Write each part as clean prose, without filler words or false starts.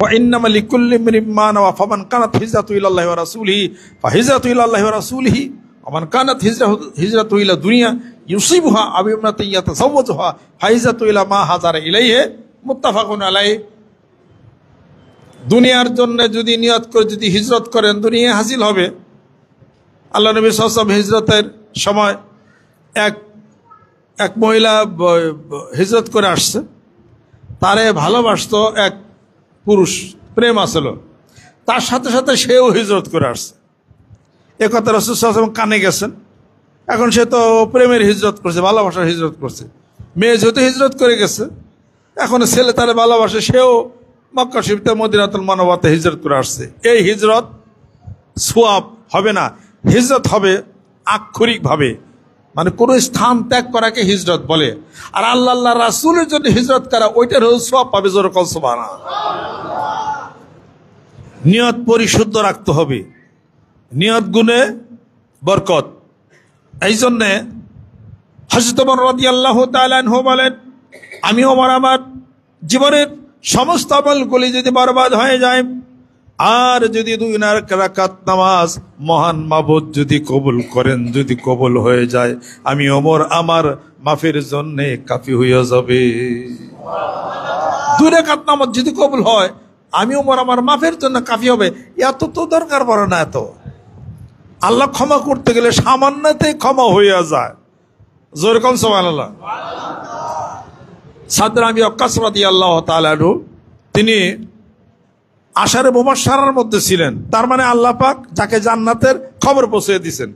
وإنما لكل امرئ ما نوى فمن كانت هجرته إلى الله ورسوله فهجرته إلى الله ورسوله ومن كانت هجرته إلى الدنيا يصيبها أو امرأة يتزوجها فهجرته إلى ما هاجر إليه متفق عليه। দুনিয়ার জন্য যদি নিয়ত করে যদি হিজরত করেন দুনিয়া হাসিল হবে। আল্লাহ নবী সাল্লাল্লাহু আলাইহি ওয়াসাল্লাম হিজরতের সময় এক মহিলা হিজরত করে আসছে, তারে ভালোবাসতো এক পুরুষ, প্রেম আসল, তার সাথে সাথে সেও হিজরত করে আসছে। এ কথা রাসূল সাল্লাল্লাহু আলাইহি ওয়াসাল্লাম কানে গেছেন। এখন সে তো প্রেমের হিজরত করছে, ভালোবাসার হিজরত করছে। মেয়ে যেহেতু হিজরত করে গেছে, এখন ছেলে তারে ভালোবাসে, সেও মক্কা শরীফে মদিনাতুল মুনাওয়ারাতে হিজরত করে আসছে। এই হিজরত সওয়াব হবে না, হিজরত হবে আক্ষরিকভাবে, মানে কোনো স্থান ত্যাগ করাকে হিজরত বলে। আর আল্লাহ রাসূলের জন্য হিজরত করা ওইটার সওয়াব পাবে। জোরে কও সুবহানাল্লাহ। নিয়ত পরিশুদ্ধ রাখতে হবে, নিয়ত গুণে বরকত। এই জন্যে হযরত ওমর রাদিয়াল্লাহু তাআলা আনহু বলেন, আমি ওমর আমার জীবনের সমস্ত আমলগুলি যদি বরবাদ হয়ে যায় আর যদি 2 রাকাত নামাজ মহান মাবুদ যদি কবুল করেন, যদি কবুল হয়ে যায়, আমি ওমর আমার মাফের জন্য কাফি হয়ে যাবে। 2 রাকাত নামাজ যদি কবুল হয়, আমি ওমর আমার মাফের জন্য কাফি হবে। এত তো দরকার পড়ে না। এত আল্লাহ ক্ষমা করতে গেলে সামান্যতেই ক্ষমা হয়ে যায়। জোরে কোন সুবহানাল্লাহ। সাদ বিন আবি ওয়াক্কাস রাদিয়াল্লাহু তাআলা আনহু তিনি আশারে মুবাশশারার মধ্যে ছিলেন। তার মানে আল্লাহ পাক যাকে জান্নাতের খবর পৌঁছে দিয়েছেন,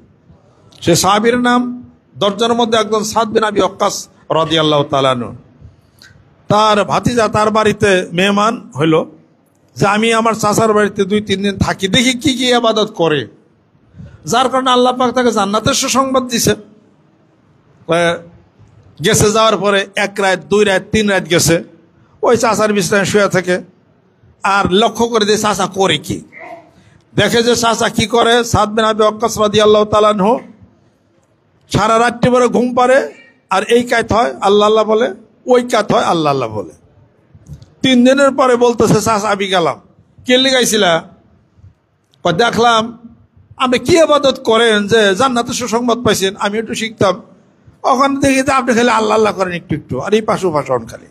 সে সাহাবীর নাম 10 জনের মধ্যে একজন সাদ বিন আবি ওয়াক্কাস রাদিয়াল্লাহু তাআলা আনহু। তার ভাতিজা তার বাড়িতে মেহমান হইল যে আমি আমার চাচার বাড়িতে 2-3 দিন থাকি, দেখি কি কি ইবাদত করে, যার কারণে আল্লাহ পাক তাকে জান্নাতের সুসংবাদ দিছে। গেছে, যাওয়ার পরে 1 রাত 2 রাত 3 রাত গেছে, ওই চাচার বিছানায় শুয়ে থাকে আর লক্ষ্য করে দিয়ে চাচা করে কি। দেখে যে চাচা কি করে, সাদ বিন আবি ওয়াক্কাস রাদিয়াল্লাহু তাআলা আনহু সারা রাত্রি পরে ঘুম পারে, আর এই কাজ হয় আল্লাহ আল্লাহ বলে, ওই কাজ হয় আল্লাহ আল্লাহ বলে। 3 দিনের পরে বলতেছে, চাচা আমি গেলাম। কে লিগাইছিলা? দেখলাম আপনি কি ইবাদত করেন যে জান্নাতের সুসংবাদ পাইছেন, আমি একটু শিখতাম। ওখানে দেখি যে আপনি খালি আল্লাহ আল্লাহ করেন একটু একটু, আর এই পাশু ভাষণ খালি।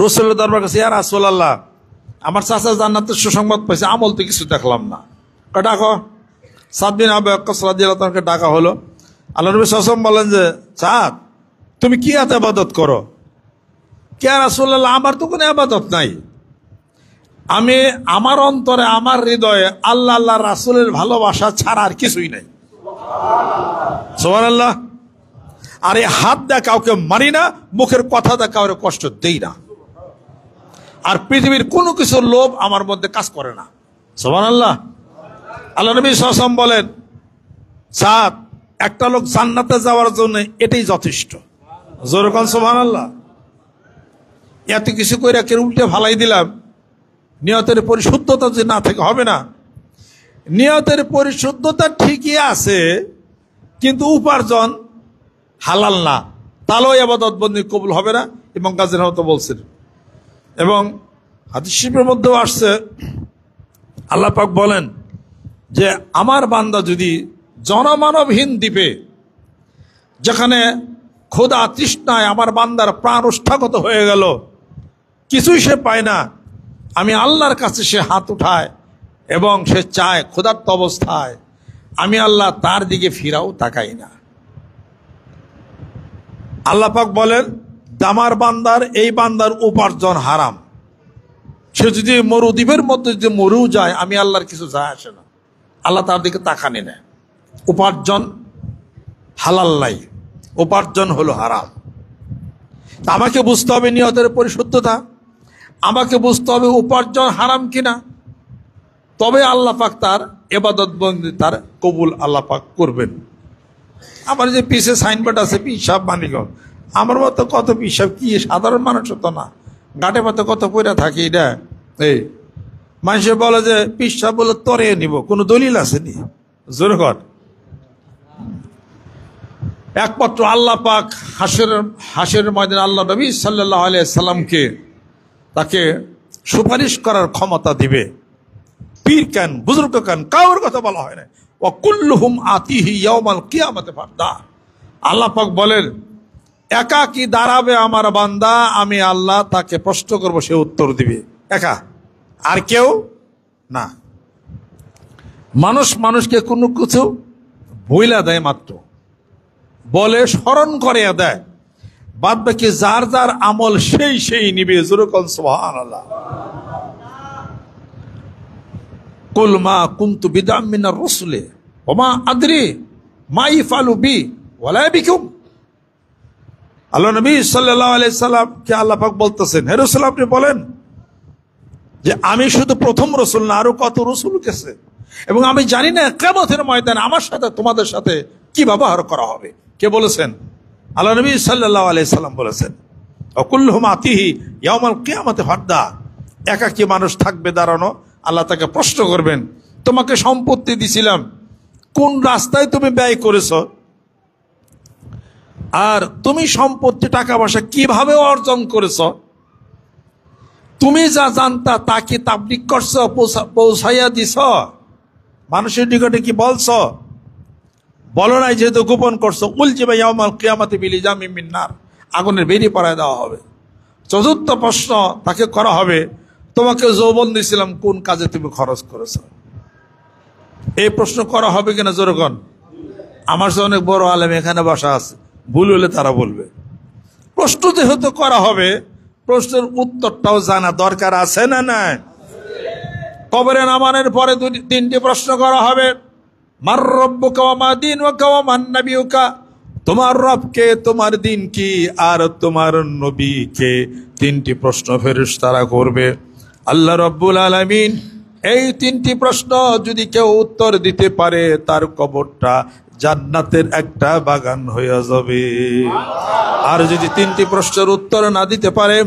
রাসূলের দরবার কাছে, ইয়া রাসূলুল্লাহ, আমার চাচা জান্নাতের সুসংবাদ পাইছে, আমল তো কিছু দেখলাম না। ডাকো। সাদ বিন আবি ওয়াক্কাস রাদিয়াল্লাহু তাআলাকে ডাকা হলো। আল্লাহ নবী সাল্লাল্লাহু আলাইহি ওয়াসাল্লাম বলেন যে, সাদ তুমি কি এত ইবাদত করো? কে রাসূলুল্লাহ, আমার তো কোনো ইবাদত নাই। আমি আমার অন্তরে, আমার হৃদয়ে আল্লাহ আল্লাহ রাসূলের ভালোবাসা ছাড়া আর কিছুই নাই। সুবহানাল্লাহ। আর এই হাত দিয়ে কাউকে মারি না, মুখের কথা দিয়ে কাউকে কষ্ট দেই না, আর পৃথিবীর কোনো কিছুর লোভ আমার মধ্যে কাজ করে না। সুবহানাল্লাহ। আল্লাহ নবী সাল্লাল্লাহু আলাইহি ওয়াসাল্লাম বলেন, সাদ একটা লোক জান্নাতে যাওয়ার জন্য এটাই যথেষ্ট। জোরে কোন সুবহানাল্লাহ। এত কিছু কইরা কেউ উল্টে ফালাই দিলাম, নিয়তের পরিশুদ্ধতা যে না থাকে হবে না। নিয়তের পরিশুদ্ধতা ঠিকই আছে, কিন্তু উপার্জন হালাল না, তাহলেও ইবাদত বন্দি কবুল হবে না। এবং কাজের মতো বলছেন। এবং হাদিস শরীফের মধ্যেও আসছে, আল্লাহ পাক বলেন যে আমার বান্দা যদি জনমানবহীন দ্বীপে, যেখানে ক্ষুধা তৃষ্ণায় আমার বান্দার প্রাণ ওষ্ঠাগত হয়ে গেল, কিছুই সে পায় না, আমি আল্লাহর কাছে সে হাত উঠায় এবং সে চায় ক্ষুধার্ত অবস্থায়, আমি আল্লাহ তার দিকে ফিরাও তাকাই না। আল্লাহ পাক বলেন, আমার বান্দার, এই বান্দার উপার্জন হারাম, সে যদি মরুদ্বীপের মধ্যে যদি মরু যায়, আমি আল্লাহর কিছু যায় আসে না, আল্লাহ তার দিকে তাকানি না। উপার্জন হালাল নাই, উপার্জন হলো হারাম। আমাকে বুঝতে হবে নিয়তের পরিশুদ্ধতা, আমাকে বুঝতে হবে উপার্জন হারাম কিনা, তবে আল্লাহ পাক তার ইবাদত বন্দি তার কবুল আল্লাহ পাক করবেন। আমার যে পিছে সাইনবোর্ড আছে পিসাব মানিকগঞ্জ, আমার মতো কত পিসাব, কি সাধারণ মানুষ তো না, গাটে পাতে কত পয়রা থাকি। এটা এই মানুষে বলে যে পিসাব বলে তরে নিব, কোনো দলিল আসেনি। জোরে কর। একমাত্র আল্লাহ পাক হাসরের ময়দানে আল্লাহ নবী সাল্লাল্লাহু আলাইহি সাল্লামকে তাকে সুপারিশ করার ক্ষমতা দিবে। পীর কেন, বুজুর্গ কেন, কারোর কথা বলা হয় না। ওয়া কুল্লুহুম আতিহি ইয়াউমাল কিয়ামাতি ফারদা। আল্লাহ পাক বলেন, একাকী দাঁড়াবে আমার বান্দা, আমি আল্লাহ তাকে প্রশ্ন করব, সে উত্তর দিবে একা, আর কেউ না। মানুষ মানুষকে কোনো কিছু বইলা দেয়, মাত্র বলে স্মরণ করে দেয়, বাদ বাকি যার যার আমল সেই সেই নিবে। যেরকম সুবহানাল্লাহ। কুল মা কুনতু বিদআম মিনার রাসূলি ওয়া মা আদরি মা ইফআলু বি ওয়ালা বিকুম। আল্লাহ নবী সাল্লাল্লাহু আলাইহি সাল্লামকে আল্লাহ পাক বলতেছেন, হে রাসূল, আপনি বলেন যে আমি শুধু প্রথম রাসূল না, আরো কত রাসূল গেছে, এবং আমি জানি না কিয়ামতের ময়দানে আমার সাথে তোমাদের সাথে কি ব্যবহার করা হবে। কে বলেছেন? আল্লাহ নবী সাল্লাল্লাহু আলাইহি সাল্লাম বলেছেন, ওয়া কুল্লুহুম আতিহি ইয়াউমাল কিয়ামাতি ফারদা। একাকী মানুষ থাকবে দাঁড়ানো, আল্লাহ তাকে প্রশ্ন করবেন, তোমাকে সম্পত্তি দিছিলাম, কোন রাস্তায় তুমি ব্যয় করেছ, আর তুমি সম্পত্তি টাকা পয়সা কিভাবে অর্জন করেছ, তুমি যা জানতা তা কি তাবলীগ করছ, পৌঁছাইয়া দিছ, মানুষের নিকটে কি বলছ? বলো নাই, যেহেতু গোপন করছো। উলজিবা ইয়াউমাল কিয়ামাতি বিলিজামিন মিন নার, আগুনের বেরি পরায় দেওয়া হবে। চতুর্থ প্রশ্ন তাকে করা হবে, তোমাকে যৌবন দিয়েছিলাম, কোন কাজে তুমি খরচ করেছ? এই প্রশ্ন করা হবে কিনা জোরগণ? আমার সাথে অনেক বড় আলেম এখানে বসা আছে, ভুল হলে তারা বলবে। প্রশ্ন যেহেতু করা হবে, প্রশ্নের উত্তরটাও জানা দরকার আছে না নাই? কবরে নামানোর পরে তিনটি প্রশ্ন করা হবে। মার রব্বুকা ওয়া মা দীনুকা ওয়া মান নাবিয়ুকা, তোমার রবকে, তোমার দিন কি, আর তোমার নবী কে। তিনটি প্রশ্ন ফেরেশতারা করবে। আল্লাহ রাব্বুল আলামিন এই তিনটি প্রশ্ন যদি কেউ উত্তর দিতে পারে, তার কবরটা জান্নাতের একটা বাগান হয়ে যাবে। আর যদি তিনটি প্রশ্নের উত্তর না দিতে পারে,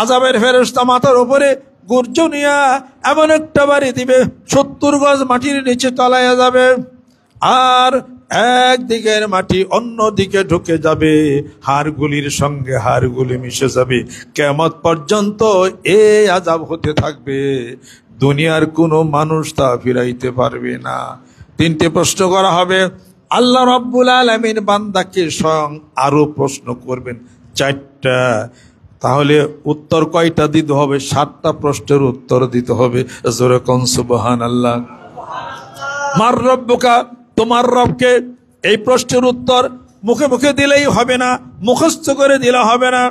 আযাবের ফেরেশতা মাথার উপরে গর্জনিয়া এমন একটা বাড়ি দিবে, 70 গজ মাটির নিচে তলাইয়া যাবে, আর একদিকের মাটি অন্য দিকে ঢুকে যাবে, হাড়গুলির সঙ্গে হাড়গুলি মিশে যাবে। কিয়ামত পর্যন্ত এই আযাব হতে থাকবে, দুনিয়ার কোনো মানুষ তা ফিরাইতে পারবে না। তিনটি প্রশ্ন করা হবে। আল্লাহ রাব্বুল আলামিন বান্দাকে স্বয়ং আরো প্রশ্ন করবেন 4টা। তাহলে উত্তর কয়টা দিতে হবে? 7টা প্রশ্নের উত্তর দিতে হবে। জোরে কোন সুবহানাল্লাহ। মার রব্বুকা, তোমার রবকে, এই প্রশ্নের উত্তর মুখে মুখে দিলেই হবে না, মুখস্থ করে দিলে হবে না।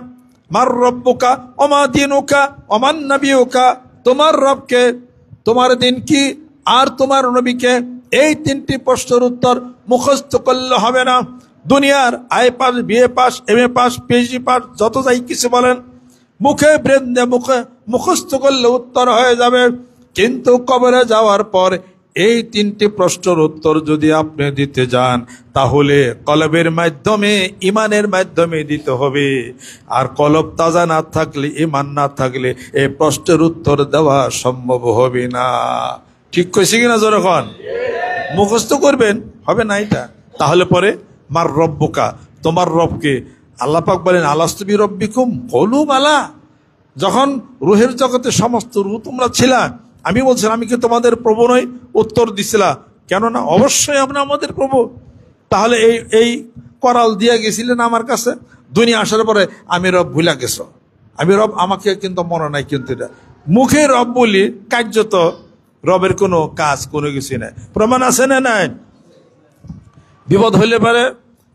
মার রব্বুকা ওয়া মা দীনুকা ওয়া মান নাবিয়ুকা, তোমার রবকে, তোমার দিন কি, আর তোমার নবীকে। এই তিনটি প্রশ্নের উত্তর মুখস্থ করলে হবে না। দুনিয়ার I pass, BA pass, MA pass, PhD pass, যত যাই কিছু বলেন, মুখে ব্রেন দিয়ে মুখস্থ করলে উত্তর হয়ে যাবে। কিন্তু কবরে যাওয়ার পর এই তিনটি প্রশ্নের উত্তর যদি আপনি দিতে যান, তাহলে কলবের মাধ্যমে, ইমানের মাধ্যমে দিতে হবে। আর কলব তাজা না থাকলে, ইমান না থাকলে এই প্রশ্নের উত্তর দেওয়া সম্ভব হবে না। ঠিক কইছি কিনা যখন মুখস্থ করবেন হবে না এটা। তাহলে পরে মার রব্বুকা, তোমার রবকে। আল্লাহ পাক বলেন, আলাস্তু বিরব্বিকুম ক্বালু বালা। যখন রুহের জগতে সমস্ত রূহ তোমরা ছিলা, আমি বলছিলাম, আমি কি তোমাদের প্রভু নই? উত্তর দিছিলা, কেন না, অবশ্যই আপনি আমাদের প্রভু। তাহলে এই করাল দিয়ে গেছিলেন আমার কাছে, দুনিয়া আসার পরে আমি রব ভুলা গেছো। আমি রব, আমাকে কিন্তু মনে নাই। কিন্তু এটা মুখে রব বলি, কার্যত রবের কোনো কাজ, কোনো কিছু নাই। প্রমাণ আছে না নাই? বিপদ হইলে পারে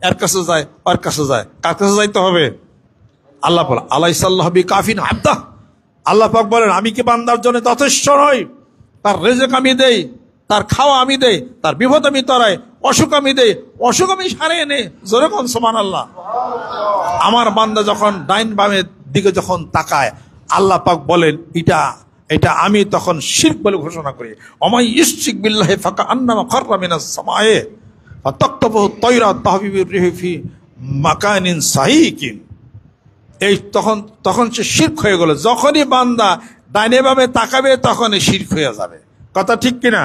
এর কাছে যায়, ওর কাছে যায়, কার কাছে যাইতে হবে? আল্লাহ বলে, আলাইসাল্লাহ বিকাফিন আবদা। আল্লাহ পাক বলেন, আমি কি বান্দার জন্য যথেষ্ট নই? তার রিজিক আমি দেই, তার খাওয়া আমি দেই, তার বিপদ আমি তরাই, অসুখ আমি দেই, অসুখ আমি সারিয়ে নেই। জোরে কোন সুবহানাল্লাহ। আমার বান্দা যখন ডাইন বামের দিকে যখন তাকায়, আল্লাহ পাক বলেন, এটা আমি তখন শিরক বলে ঘোষণা করি। অমাই ইশরিক বিল্লাহি ফাকা আন্নামা খাররা মিনাস সামায়ে ফাতাকতাবু তায়রা তাহবিবি রিহি ফি মাকানিন সাহিকিন। এই তখন সে শিরক হয়ে গেল। যখনই বান্দা ডাইনে বামে তাকাবে, তখনই শিরক হয়ে যাবে। কথা ঠিক কিনা?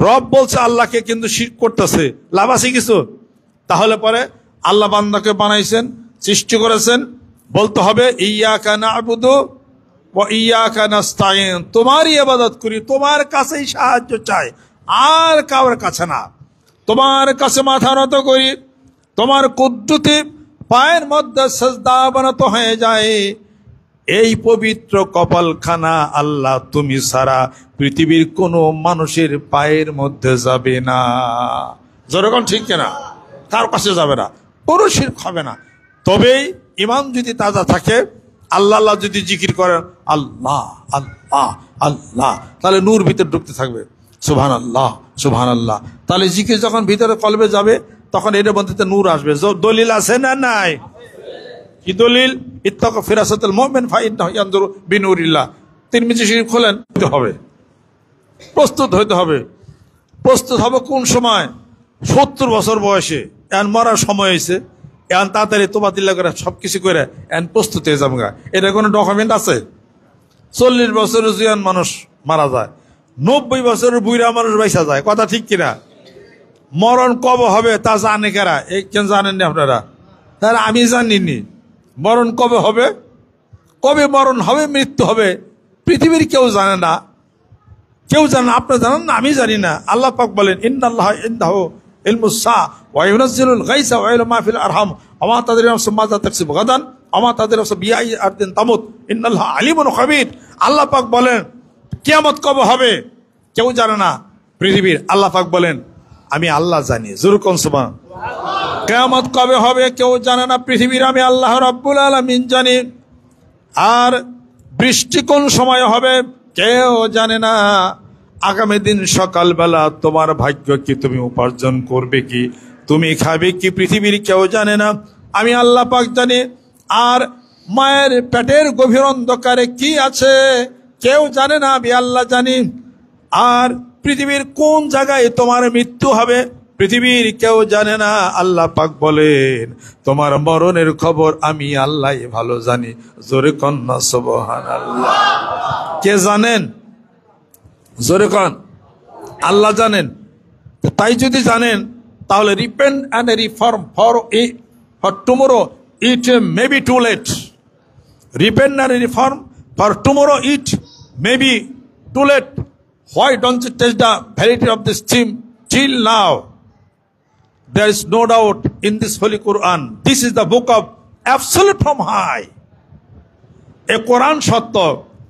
রব বলছে আল্লাহকে, কিন্তু শিরক করতেছে, লাভ আছে কিছু? তাহলে পরে আল্লাহ বান্দাকে বানাইছেন, সৃষ্টি করেছেন, বলতে হবে ইয়্যাকা না'বুদু ওয়া ইয়াকা নাস্তাইন, তোমারই ইবাদত করি, তোমার কাছেই সাহায্য চাই, আর কারোর কাছে না। তোমার কাছে মাথা নত করি, তোমার কুদরতে পায়ের মধ্যে সিজদা বানাতে হয়ে যায়। এই পবিত্র কপালখানা আল্লাহ তুমি ছাড়া পৃথিবীর কোনো মানুষের পায়ের মধ্যে যাবে না। যেরকম ঠিক কিনা? কার কাছে যাবে না, কোনো শিরক হবে না। তবেই ইমান যদি তাজা থাকে, আল্লাহ আল্লাহ যদি জিকির করেন, আল্লাহ আল্লাহ আল্লাহ, তাহলে নূর ভিতরে ঢুকতে থাকবে, সুবহানাল্লাহ সুবহানাল্লাহ। তাহলে জিকির যখন ভিতরে কলবে যাবে, তখন এর মধ্যে নূর আসবে। দলিল আছে না নাই? কি দলিল? ইত্তাকু ফিরাসাতুল মুমিন ফাইন্নাহু ইয়ানজুরু বিনুরিল্লাহ। তিরমিজি শরীফ খোলেন, হবে প্রস্তুত হইতে হবে। প্রস্তুত হবে কোন সময়? 70 বছর বয়সে, এখন মরার সময় হয়েছে, এখন তাড়াতাড়ি তোবা দিল্লা করে সবকিছু করে এখন প্রস্তুত হয়ে যাবো। এটা কোনো ডকুমেন্ট আছে? 40 বছরের জুয়ান মানুষ মারা যায়, 90 বছরের বুড়া মানুষ বাইসা যায়, কথা ঠিক কিনা? মরণ কবে হবে তা জানে কারা? এই কেন জানেননি আপনারা? তাহলে আমি জানিনি মরণ কবে হবে। কবে মরণ হবে, মৃত্যু হবে, পৃথিবীর কেউ জানে না, কেউ জানে না। আপনারা জানেন না, আমি জানি না। আল্লাহ পাক বলেন, ইন্নাল্লাহা ইনদাহু ইলমুস সাআ ওয়া ইউনাজ্জিলুল গায়সা ওয়া ইয়ালামু মা ফিল আরহাম ওয়া মা তাদরি নাফসুম মাযা তাকসিবু গাদান ওয়া মা তাদরি নাফসুম বিআই আরদিন তামুত ইন্নাল্লাহা আলিমুন খাবীর। আল্লাহ পাক বলেন, কিয়ামত কবে হবে কেউ জানে না পৃথিবীর। আল্লাহ পাক বলেন, আমি আল্লাহ জানি। জোরকন সুবহান। কিয়ামত কবে হবে কেউ জানে না পৃথিবীর, আমি আল্লাহ রাব্বুল আলামিন জানি। আর বৃষ্টি কোন সময় হবে কেউ জানে না। আগামী দিন সকালবেলা তোমার ভাগ্য কি, তুমি উপার্জন করবে কি, তুমি খাবে কি, পৃথিবীর কেউ জানে না, আমি আল্লাহ পাক জানি। আর মায়ের পেটের গভীর অন্ধকারে কি আছে কেউ জানে না, আমি আল্লাহ জানি। আর পৃথিবীর কোন জায়গায় তোমার মৃত্যু হবে পৃথিবীর কেউ জানে না। আল্লাহ পাক বলেন, তোমার মরণের খবর আমি আল্লাহ ভালো জানি। জোরে কন্যা সুবহানাল্লাহ। কে জানেন? জোরে কন, আল্লাহ জানেন। তাই যদি জানেন, তাহলে repent and reform for tomorrow it may be too late. Repent and reform for tomorrow it may be too late. Why don't you test the validity of this theme till now? There is no doubt in this Holy Quran. This is the book of absolute from high. এ কোরআন সত্য।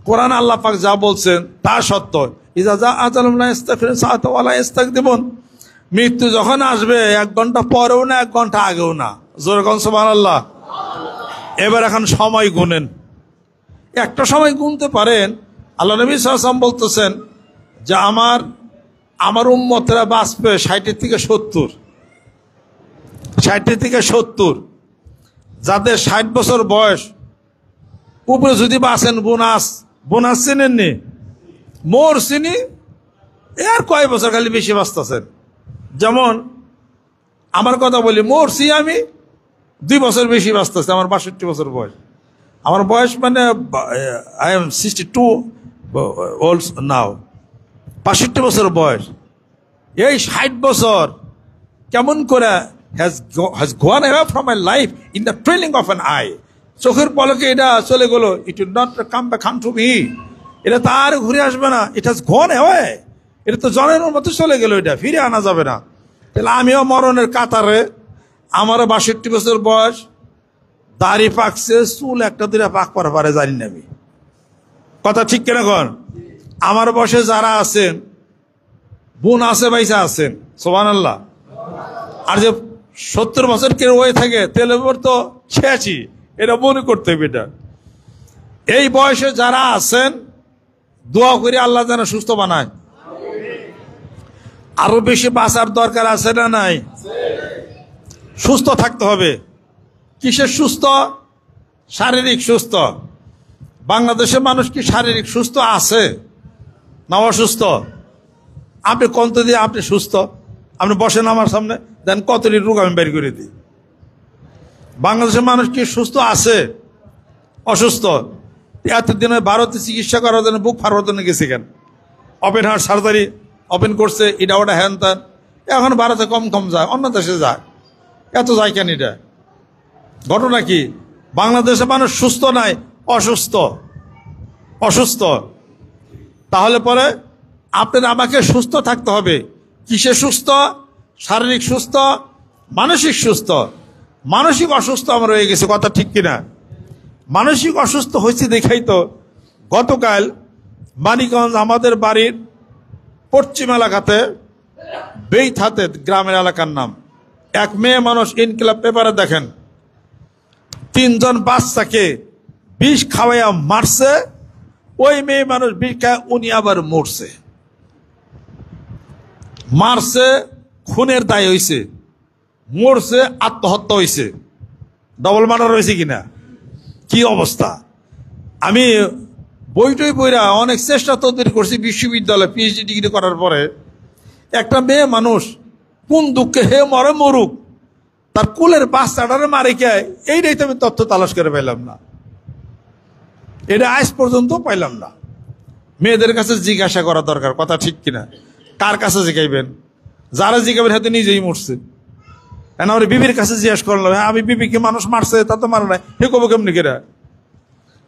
কোরআন আল্লাহ পাক যা বলছেন তা সত্য। ইজা যা আজালুম লা ইস্তাগফিরুন সাআতা ওয়া লা ইস্তাকদিমুন। মৃত্যু যখন আসবে 1 ঘন্টা পরেও না, 1 ঘন্টা আগেও না। জোরে কোন সুবহানাল্লাহ। এবার এখন সময় গুনেন। একটা সময় গুনতে পারেন। আল্লাহ নবী সাল্লাল্লাহু আলাইহি ওয়াসাল্লাম বলতেছেন যে আমার উম্মতরা বাঁচবে 60 থেকে 70। 60 থেকে 70। যাদের 60 বছর বয়স উপরে যদি বাঁচেন, বোনাস চিনেননি? মোর চিনি। এর কয় বছর খালি বেশি বাঁচতেছেন। যেমন আমার কথা বলি, মরছি আমি 2 বছর বেশি বাঁচতেছে। আমার 62 বছর বয়স। আমার বয়স মানে আই এম 62 ওল্ড নাও। 65 বছর বয়স। এই 60 বছর কেমন করে has gone away from my life in the twinkling of an eye. চোখের পলকে এটা চলে গেল। It will not come back unto me. এটা তার ঘুরে আসবে না। It has gone away. এটা তো জনের মতো চলে গেল, এটা ফিরে আনা যাবে না। তাহলে আমিও মরণের কাতারে। আমারও 62 বছর বয়স, দাড়ি পাকছে, চুল একটা দুটা পাক পরে পারে জানি না আমি। কথা ঠিক কেন কন? আমার বয়সে যারা আছেন, বোন আছে, বাইসা আছেন, সুবহানাল্লাহ। আর যে 70 বছর কেউ হয়ে থাকে, তেলে তো 86, এটা মনে করতে হবে। এটা এই বয়সে যারা আছেন, দোয়া করি আল্লাহ যেন সুস্থ বানায়। আরো বেশি বাঁচার দরকার আছে না নাই? সুস্থ থাকতে হবে। কিসের সুস্থ? শারীরিক সুস্থ। বাংলাদেশের মানুষ কি শারীরিক সুস্থ আছে না অসুস্থ? আপনি কত দিয়ে আপনি সুস্থ? আপনি বসেন আমার সামনে, দেন কতটি রোগ আমি বের করে দিই। বাংলাদেশের মানুষ কি সুস্থ আছে অসুস্থ? এতদিন ভারতে চিকিৎসা করার জন্য বুক ফাড়ার জন্য গেছে কেন? ওপেন হার্ট সার্জারি ওপেন করছে, এটা ওটা হ্যান ত্যান। এখন ভারতে কম কম যায়, অন্য দেশে যায়। এত যায় কেন? এটা ঘটনা কি? বাংলাদেশের মানুষ সুস্থ নাই, অসুস্থ। অসুস্থ, তাহলে পরে আপনার আমাকে সুস্থ থাকতে হবে। কিসে সুস্থ? শারীরিক সুস্থ, মানসিক সুস্থ। মানসিক অসুস্থ আমরা হয়ে গেছে, কথা ঠিক কিনা? মানসিক অসুস্থ হয়েছে দেখাই তো গতকাল মানিকগঞ্জ আমাদের বাড়ির পশ্চিম এলাকাতে বেইথাতে গ্রামের এলাকার নাম, এক মেয়ে মানুষ ইনকিলাব পেপারে দেখেন 3 জন বাচ্চাকে বিষ খাওয়াইয়া মারছে। ওই মেয়ে মানুষ বিষ খায়, উনি আবার মরছে। মারছে খুনের দায় হয়েছে, মরছে আত্মহত্যা হয়েছে। ডবল মার্ডার হয়েছে কিনা? কি অবস্থা! আমি বইটই বইরা অনেক চেষ্টা তদবির করছি বিশ্ববিদ্যালয়ে পিএইচডি ডিগ্রি করার পরে। একটা মেয়ে মানুষ কোন দুঃখে হে মরে মরুক, তার কুলের বাচ্চাটারে মারে কে, এইটাই তো আমি তথ্য তালাশ করে পাইলাম না। এটা আজ পর্যন্ত পাইলাম না। মেয়েদের কাছে জিজ্ঞাসা করা দরকার, কথা ঠিক কিনা? কার কাছে জিজ্ঞাইবেন? যারা জিজ্ঞাবেন হয়তো নিজেই মরছে। আমার বিবির কাছে জিজ্ঞাসা করলাম, হ্যাঁ আমি বিবিকে মানুষ মারছে, তা তো মারে নাই, হে কবে কেমনি কেরা?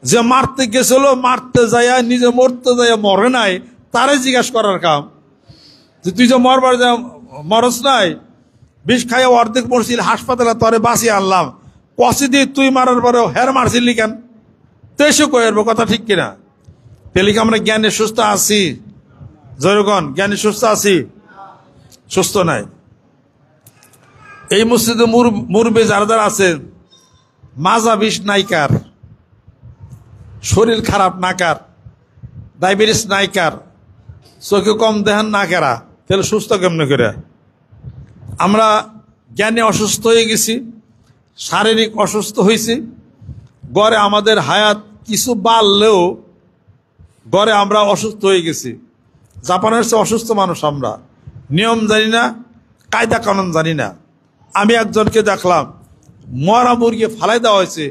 যে মারতে গেছিল, মারতে যায় নিজে মরতে যায় মরে নাই, তারে জিজ্ঞাসা করার কাম। যে তুই যে মরবার যা মরস নাই, বিষ খাইয়া অর্ধেক মরছিল, হাসপাতালে তরে বাঁচিয়ে আনলাম, কষি দিয়ে তুই মারার পরেও হের মারছিলি কেন? তো এসে কইরবো, কথা ঠিক কিনা? পেলিকে আমরা জ্ঞানে সুস্থ আছি? জয়গণ, জ্ঞানে সুস্থ আছি? সুস্থ নাই। এই মসজিদে মুরবে যারা যারা আছেন, মাজা বিষ নাইকার, শরীর খারাপ নাকার, ডায়াবেটিস নাইকার, চোখে কম দেখান না কেরা, তাহলে সুস্থ কেমনে করে? আমরা জ্ঞানে অসুস্থ হয়ে গেছি, শারীরিক অসুস্থ হয়েছি। গড়ে আমাদের হায়াত কিছু বাড়লেও গড়ে আমরা অসুস্থ হয়ে গেছি। জাপানের চেয়ে অসুস্থ মানুষ আমরা, নিয়ম জানি না, কায়দা কানুন জানি না। আমি একজনকে দেখলাম মরা মুরগি ফালাই দেওয়া হয়েছে,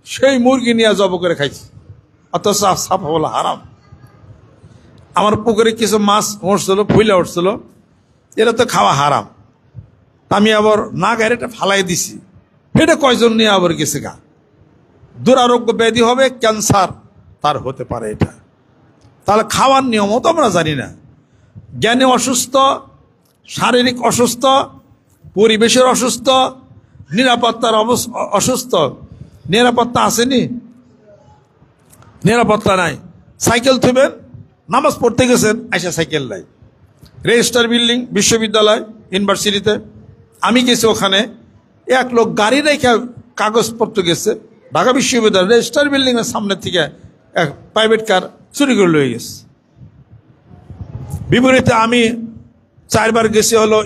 সেই মুরগি নিয়ে জব করে খাইছে, অথচ সাফা বলা হারাম। আমার পুকুরে কিছু মাছ উঠছিল, ফুইলা উঠছিল, এটা তো খাওয়া হারাম। আমি আবার না গাড়ি এটা ফালাই দিছি, এটা কয়জন নিয়ে আবার গেছে গা, দুরারোগ্য ব্যাধি হবে, ক্যান্সার তার হতে পারে এটা। তাহলে খাওয়ার নিয়মও তো আমরা জানি না। জ্ঞানে অসুস্থ, শারীরিক অসুস্থ, পরিবেশের অসুস্থ, নিরাপত্তার অসুস্থ। নিরাপত্তা আসেনি, নিরাপত্তা নাই। সাইকেল থুবেন, নামাজ পড়তে গেছেন, আইসা সাইকেল নাই। রেজিস্টার বিল্ডিং, বিশ্ববিদ্যালয়, ইউনিভার্সিটিতে আমি গেছি, ওখানে এক লোক গাড়ি রেখে কাগজপত্র গেছে, ঢাকা বিশ্ববিদ্যালয় রেজিস্টার বিল্ডিং এর সামনে থেকে এক প্রাইভেট কার চুরি করে লয়ে গেছে। বিপরীতে আমি 4 বার গেছি হলো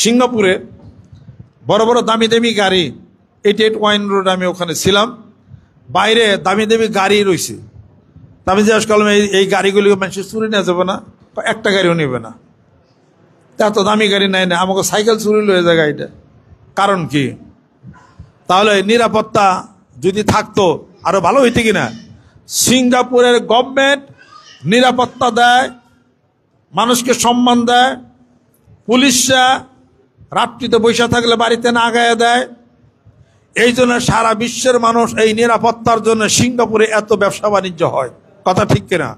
সিঙ্গাপুরে, বড় বড় দামি দামি গাড়ি, 88 ওয়াইন রোড, আমি ওখানে ছিলাম, বাইরে দামি দামি গাড়ি রয়েছে। আমি জিজ্ঞাসা করলাম, এই গাড়িগুলি মানুষের চুরি নিয়ে যাবে না? একটা গাড়িও নেবে না। এত দামি গাড়ি নাই না, আমাকে সাইকেল চুরি লয়ে যায় গাড়িটা। কারণ কি? তাহলে নিরাপত্তা যদি থাকতো আরো ভালো হইতে কিনা? সিঙ্গাপুরের গভর্নমেন্ট নিরাপত্তা দেয়, মানুষকে সম্মান দেয়, পুলিশরা রাত্রিতে বৈশা থাকলে বাড়িতে না গায়ে দেয়। এই জন্য সারা বিশ্বের মানুষ এই নিরাপত্তার জন্য সিঙ্গাপুরে এত ব্যবসা বাণিজ্য হয়, কথা ঠিক কিনা?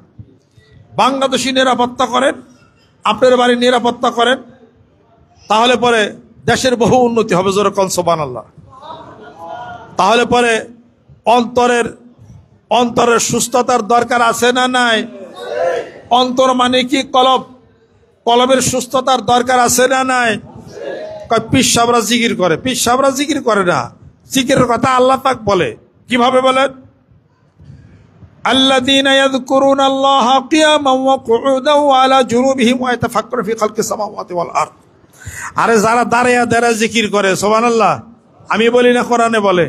বাংলাদেশি নিরাপত্তা করেন, আপনার বাড়ির নিরাপত্তা করেন, তাহলে পরে দেশের বহু উন্নতি হবে। জোরে কোন সুবহানাল্লাহ। তাহলে পরে অন্তরের সুস্থতার দরকার আছে না নাই? অন্তর মানে কি? কলব। কলবের সুস্থতার দরকার আছে না নাই? পীর সাহেবরা জিকির করে, পীর সাহেবরা জিকির করে না। জিকিরের কথা আল্লাহ পাক বলে, কিভাবে বলেন? আল্লাযীনা ইয়াযকুরুনাল্লাহা কিয়ামান ওয়া কুউদান ওয়া আলা জুনুবিহিম ওয়া ইয়াতাফাক্কারুনা ফি খালকিস সামাওয়াতি ওয়াল আরদ। আরে যারা দাঁড়ায়া দাঁড়ায়া জিকির করে, সুবহানাল্লাহ, আমি বলি না, কোরআনে বলে।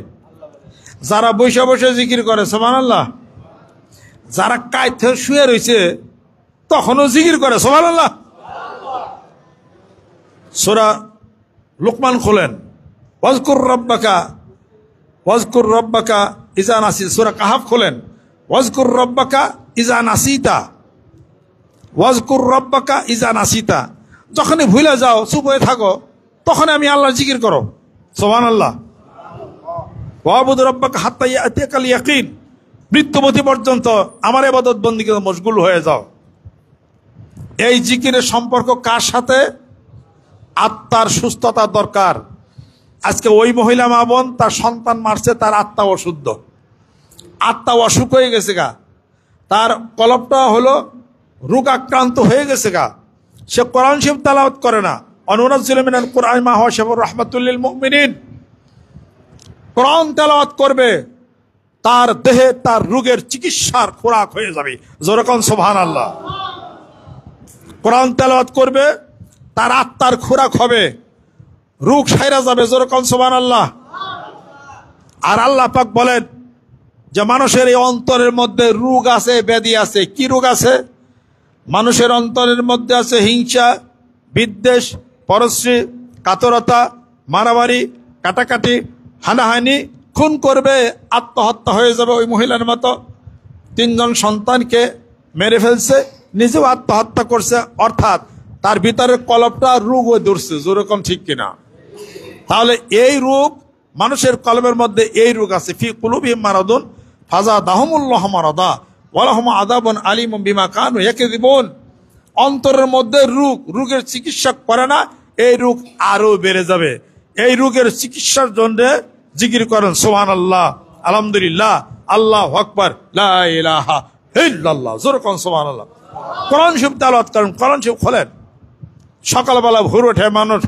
যারা বসে বসে জিকির করে, সুবহানাল্লাহ। যারা কাইতে শুয়ে রয়েছে তখনও জিকির করে, সুবহানাল্লাহ। সূরা লুকমান খোলেন, ওয়াজকুর রব্বাকা ইজা নাসিতা। সূরা কাহাফ খোলেন, ওয়াজকুর রব্বাকা ইজা নাসিতা, ওয়াজকুর রব্বাকা ইজা নাসিতা। যখনই ভুলে যাও, চুপ হয়ে থাকো, তখন আমি আল্লাহর জিকির করো, সুবহানাল্লাহ। ওয়াবুদ রব্বাকা হাত্তা ইয়াতিয়াকাল ইয়াকিন। মৃত্যুবতী পর্যন্ত আমার ইবাদত বন্দেগীতে মশগুল হয়ে যাও। এই জিকিরের সম্পর্ক কার সাথে? আত্মার সুস্থতা দরকার। আজকে ওই মহিলা মা বোন তার সন্তান মারছে, তার আত্মা অশুদ্ধ, আত্মা অসুখ হয়ে গেছে গা, তার কলবটা হলো রোগাক্রান্ত হয়ে গেছে গা, সে কোরআন শরীফ তেলাওয়াত করে না। অনুনাজ্জিলু মিনাল কুরআনি মা হুয়া শিফাউর রাহমাতুল লিল মুমিনিন। কোরআন তেলাওয়াত করবে, তার দেহে তার রোগের চিকিৎসার খোরাক হয়ে যাবে। যেরকম সুবহানাল্লাহ। কোরআন তেলাওয়াত করবে, তার আত্মার খোরাক হবে, রোগ সাইরা যাবে। যেরকম সুবহানাল্লাহ। আর আল্লাহ পাক বলেন যে মানুষের এই অন্তরের মধ্যে রোগ আছে, ব্যাধি আছে। কি রোগ আছে? মানুষের অন্তরের মধ্যে আছে হিংসা, বিদ্বেষ, পরশ্রী, কাতরতা, মারামারি, কাটাকাটি, হানাহানি, খুন করবে, আত্মহত্যা হয়ে যাবে ওই মহিলার মতো। 3 জন সন্তানকে মেরে ফেলছে, নিজেও আত্মহত্যা করছে, অর্থাৎ তার ভিতরের কলবটা রোগ হয়ে ধরছে। যেরকম ঠিক কিনা? তাহলে এই রোগ, মানুষের কলবের মধ্যে এই রোগ আছে। ফি কুলুবিহিম মারাদুন ফাযাদাহুমুল্লাহু মারাদা ওয়া লাহুম আযাবুন আলীমুম বিমা কানু ইয়াকযিবুন। অন্তরের মধ্যে রোগ, রোগের চিকিৎসা করে না, এই রোগ আরো বেড়ে যাবে। এই রোগের চিকিৎসার জন্য জিকির করেন সুবহানাল্লাহ, আলহামদুলিল্লাহ, আল্লাহু আকবার, লা ইলাহা ইল্লাল্লাহ। যেরকম সুবহানাল্লাহ। কোরআন শরীফ তেলাওয়াত করেন, কোরআন শরীফ খোলেন। সকালবেলা ভোর ওঠে মানুষ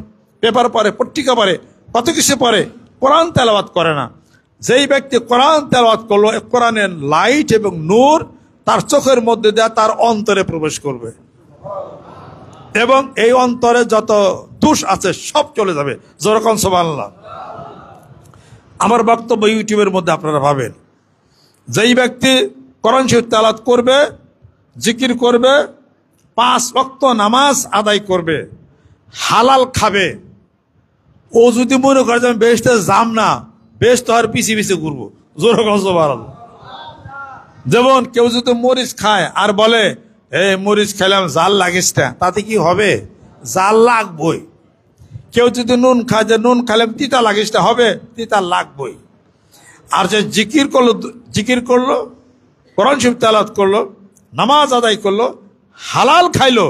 পেপার পড়ে, পত্রিকা পড়ে, কত কিছু পড়ে, কোরআন তেলাওয়াত করে না। যেই ব্যক্তি কোরআন তেলাওয়াত করলো, কোরআনের লাইট এবং নূর তার চোখের মধ্যে দেয়া তার অন্তরে প্রবেশ করবে, এবং এই অন্তরে যত দোষ আছে সব চলে যাবে। যেরকম সুবহানাল্লাহ। আমার বক্তব্য ইউটিউবের মধ্যে আপনারা পাবেন। যেই ব্যক্তি কোরআন শরীফ তেলাওয়াত করবে, জিকির করবে, 5 ওয়াক্ত নামাজ আদায় করবে, হালাল খাবে, ও যদি মনে করে যে আমি বেহেশতে যাম না, বেহেশত আর পিছিয়ে পিছিয়ে ঘুরবো। যেরকম সুবহানাল্লাহ। যেমন কেউ যদি মরিচ খায় আর বলে এই মরিচ খেলাম জাল লাগিস না, তাতে কি হবে? জাল লাগবই। কেউ যদি নুন খায়, যে নুন খেলাম তিতা লাগিস না, হবে, তিতা লাগবই। আর যে জিকির করলো, কোরআন শরীফ তেলাওয়াত করলো, নামাজ আদায় করলো, হালাল খাইলো,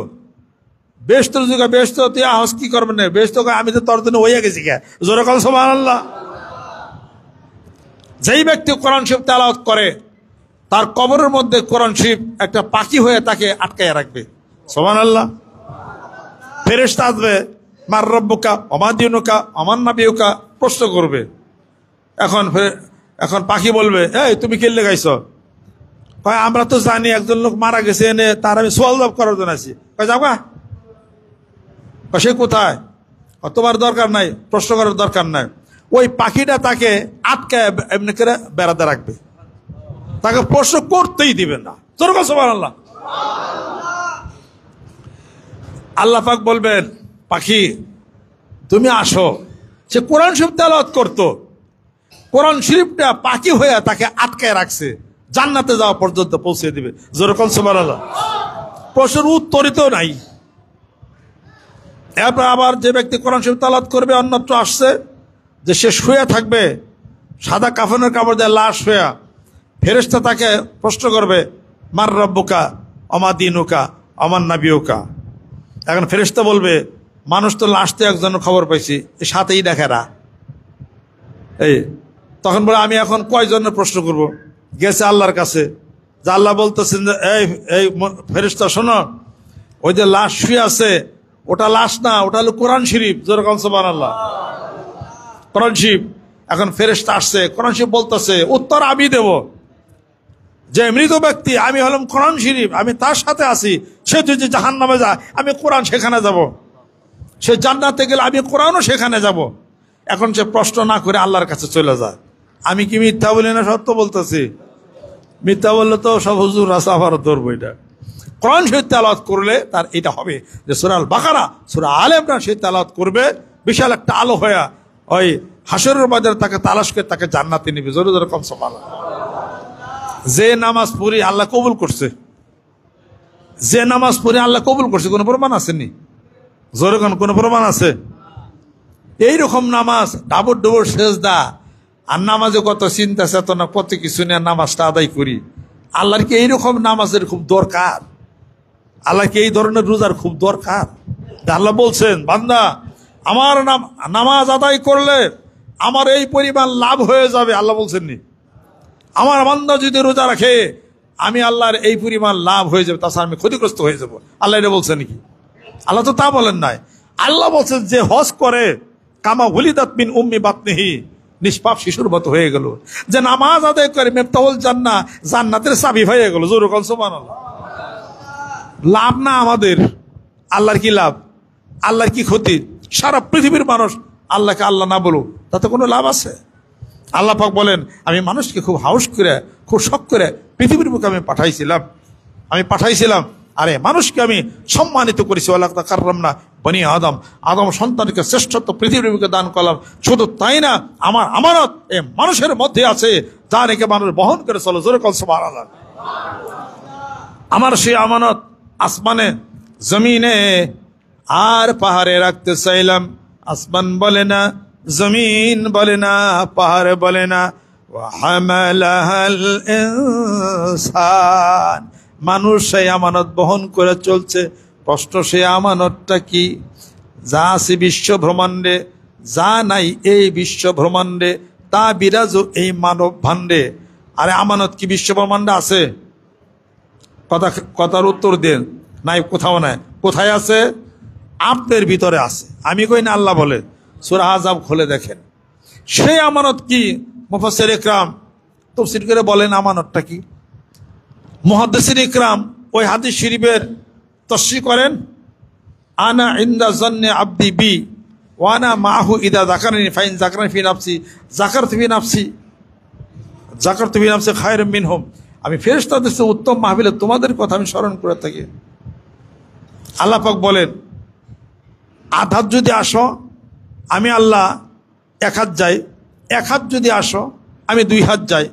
বেহেশতের যুগে বেহেশত তুই আহস কি করবেন না, বেহেশত আমি তো তোর জন্য হইয়া গেছি কে। যেরকম সুবহানাল্লাহ। যেই ব্যক্তি কোরআন শরীফ তেলাওয়াত করে, তার কবরের মধ্যে কোরআন শরীফ একটা পাখি হয়ে তাকে আটকায় রাখবে। সুবহানাল্লাহ। ফেরেশতা আসবে, মার রব্বুকা ওমা দীনুকা ওমান নাবিয়ুকা, প্রশ্ন করবে। এখন পাখি বলবে, এই তুমি কে লাগাইছ? কয় আমরা তো জানি একজন লোক মারা গেছে, এনে তার আমি সওয়াল জবাব করার জন্য আছি। কয় যাবা? সে কোথায়? তোমার দরকার নাই, প্রশ্ন করার দরকার নাই। ওই পাখিটা তাকে আটকায় এমনি করে বেড়াতে রাখবে, তাকে প্রশ্ন করতেই দিবেন না। সুবহানাল্লাহ। আল্লাহ পাক বলবেন, পাখি তুমি আসো। সে কোরআন শরীফ তেলাওয়াত করতো, কোরআন শরীফটা পাখি হয়ে তাকে আটকায় রাখছে, জান্নাতে যাওয়া পর্যন্ত পৌঁছে দিবে। যেরকম সুবহানাল্লাহ। প্রশ্নের উত্তরিত নাই। এরপর আবার যে ব্যক্তি কোরআন শরীফ তেলাওয়াত করবে, অন্যত্র আসছে যে সে শুয়ে থাকবে, সাদা কাফনের কাপড় দিয়ে লাশ শুয়া, ফেরেশতা তাকে প্রশ্ন করবে, মার রব্বুকা ওমা দীনুকা ওমান নাবিয়ুকা। এখন ফেরেশতা বলবে, মানুষ তো লাশ তো একজনের খবর পাইছি, এর সাথেই দেখেরা। এই তখন বলে, আমি এখন কয়জনের প্রশ্ন করব? গেছে আল্লাহর কাছে, যে আল্লাহ বলতেছেন যে এই ফেরেশতা শোনো, ওই যে লাশ শুয়ে আছে ওটা লাশ না, ওটা হলো কোরআন শরীফ। যেরকম সুবহানাল্লাহ। কোরআন শরীফ। এখন ফেরেশতা আসছে, কোরআন শরীফ বলতেছে, উত্তর আমি দেব। যে মৃত ব্যক্তি, আমি হলাম কোরআন শরীফ, আমি তার সাথে আছি। সে যদি জাহান্নামে যায়, আমি কোরআন সেখানে যাব। সে জান্নাতে গেলে আমি কোরআনও সেখানে যাব। এখন সে প্রশ্ন না করে আল্লাহর কাছে চলে যায়। আমি কি মিথ্যা বলি না সত্য বলতেছি? মিথ্যা বললে তো সব হুজুর আছে, আবারও ধরবো। এটা কোরআন শরীফ তেলাওয়াত করলে তার এটা হবে যে সূরা আল বাকারা, সূরা আলে ইমরান সে তেলাওয়াত করবে, বিশাল একটা আলো হয়ে ওই হাসরের ময়দানে তাকে তালাশ করে তাকে জান্নাতে নিবে। জোরে জোরে কম সুবহানাল্লাহ। যে নামাজ পড়ি আল্লাহ কবুল করছে, যে নামাজ পড়ি আল্লাহ কবুল করছে, কোনো প্রমাণ আসেনি? জোরে কোন প্রমাণ আছে? এইরকম নামাজ, ডাবর ডুবর সেজদা, আর নামাজে কত চিন্তা চেতনা, কত কিছু নিয়ে নামাজটা আদায় করি। আল্লাহর কি এইরকম নামাজের খুব দরকার? আল্লাহ কি এই ধরনের রোজার খুব দরকার? আল্লাহ বলছেন, বান্দা আমার নামাজ আদায় করলে আমার এই পরিমাণ লাভ হয়ে যাবে। আল্লাহ বলছেন নি, আমার বান্দা যদি রোজা রাখে আমি আল্লাহর এই পরিমাণ লাভ হয়ে যাবে, তাছাড়া আমি ক্ষতিগ্রস্ত হয়ে যাব। আল্লাহ এটা বলছেন নাকি? আল্লাহ তো তা বলেন নাই। আল্লাহ বলছেন যে হজ করে কামা ওয়ালিদাত মিন উম্মি বাতনিহি, নিষ্পাপ শিশুর মতো হয়ে গেল। যে নামাজ আদায় করে মিফতাহুল জান্নাহ, জান্নাতের চাবি হয়ে গেল। জোরে বল সুবহানাল্লাহ। লাভ না আমাদের, আল্লাহর কি লাভ? আল্লাহর কি ক্ষতি? সারা পৃথিবীর মানুষ আল্লাহকে আল্লাহ না বলো, তাতে কোনো লাভ আছে? আল্লাহ পাক বলেন, আমি মানুষকে খুব হাউস করে, খুব শখ করে পৃথিবীর বুকে আমি পাঠাইছিলাম। আরে মানুষকে আমি সম্মানিত করেছি। আল্লাহ কাররামনা বনি আদম, আদম সন্তানকে শ্রেষ্ঠত্ব পৃথিবীর বুকে দান করলাম। শুধু তাই না, আমার আমানত এই মানুষের মধ্যে আছে, যা রেখে মানুষ বহন করে চলো। জোরে কল সুবহানাল্লাহ। আমার সেই আমানত আসমানে, জমিনে আর পাহাড়ে রাখতে চাইলাম। আসমান বলে না, জমিন বলে না, পাহাড় বলে না। ওয়াহামালাহাল ইনসান, মানুষ সেই আমানত বহন করে চলছে। প্রশ্ন, সেই আমানতটা কি? যা আছে বিশ্ব ব্রহ্মাণ্ডে, যা নাই এই বিশ্ব ব্রহ্মাণ্ডে, তা বিরাজ এই মানব ভাণ্ডে। আরে আমানত কি বিশ্ব ব্রহ্মাণ্ডে আছে? কথার উত্তর দেন। নাই, কোথাও নাই। কোথায় আছে? আপনার ভিতরে আছে। আমি কই না, আল্লাহ বলে। সূরা আহজাব খুলে দেখেন। সেই আমানত কি? মুফাসসির ইকরাম তাফসীর করে বলেন আমানতটা কি। মুহাদ্দিসিন ইকরাম ওই হাদিস শরীফের তাফসীর করেন, আনা ইনদা যান্নি আবদি বি ওয়া আনা মাহু ইদা যাকারানি ফাইন যাকারানি ফি নাফসি যাকারতু ফি নাফসি খায়রুম মিনহুম। আমি ফেরেশতাদের চেয়ে উত্তম মাহফিলে তোমাদের কথা আমি স্মরণ করে থাকি। আল্লাহ পাক বলেন, আধ হাত যদি আসো আমি আল্লাহ এক হাত যাই, এক হাত যদি আসো আমি দুই হাত যাই।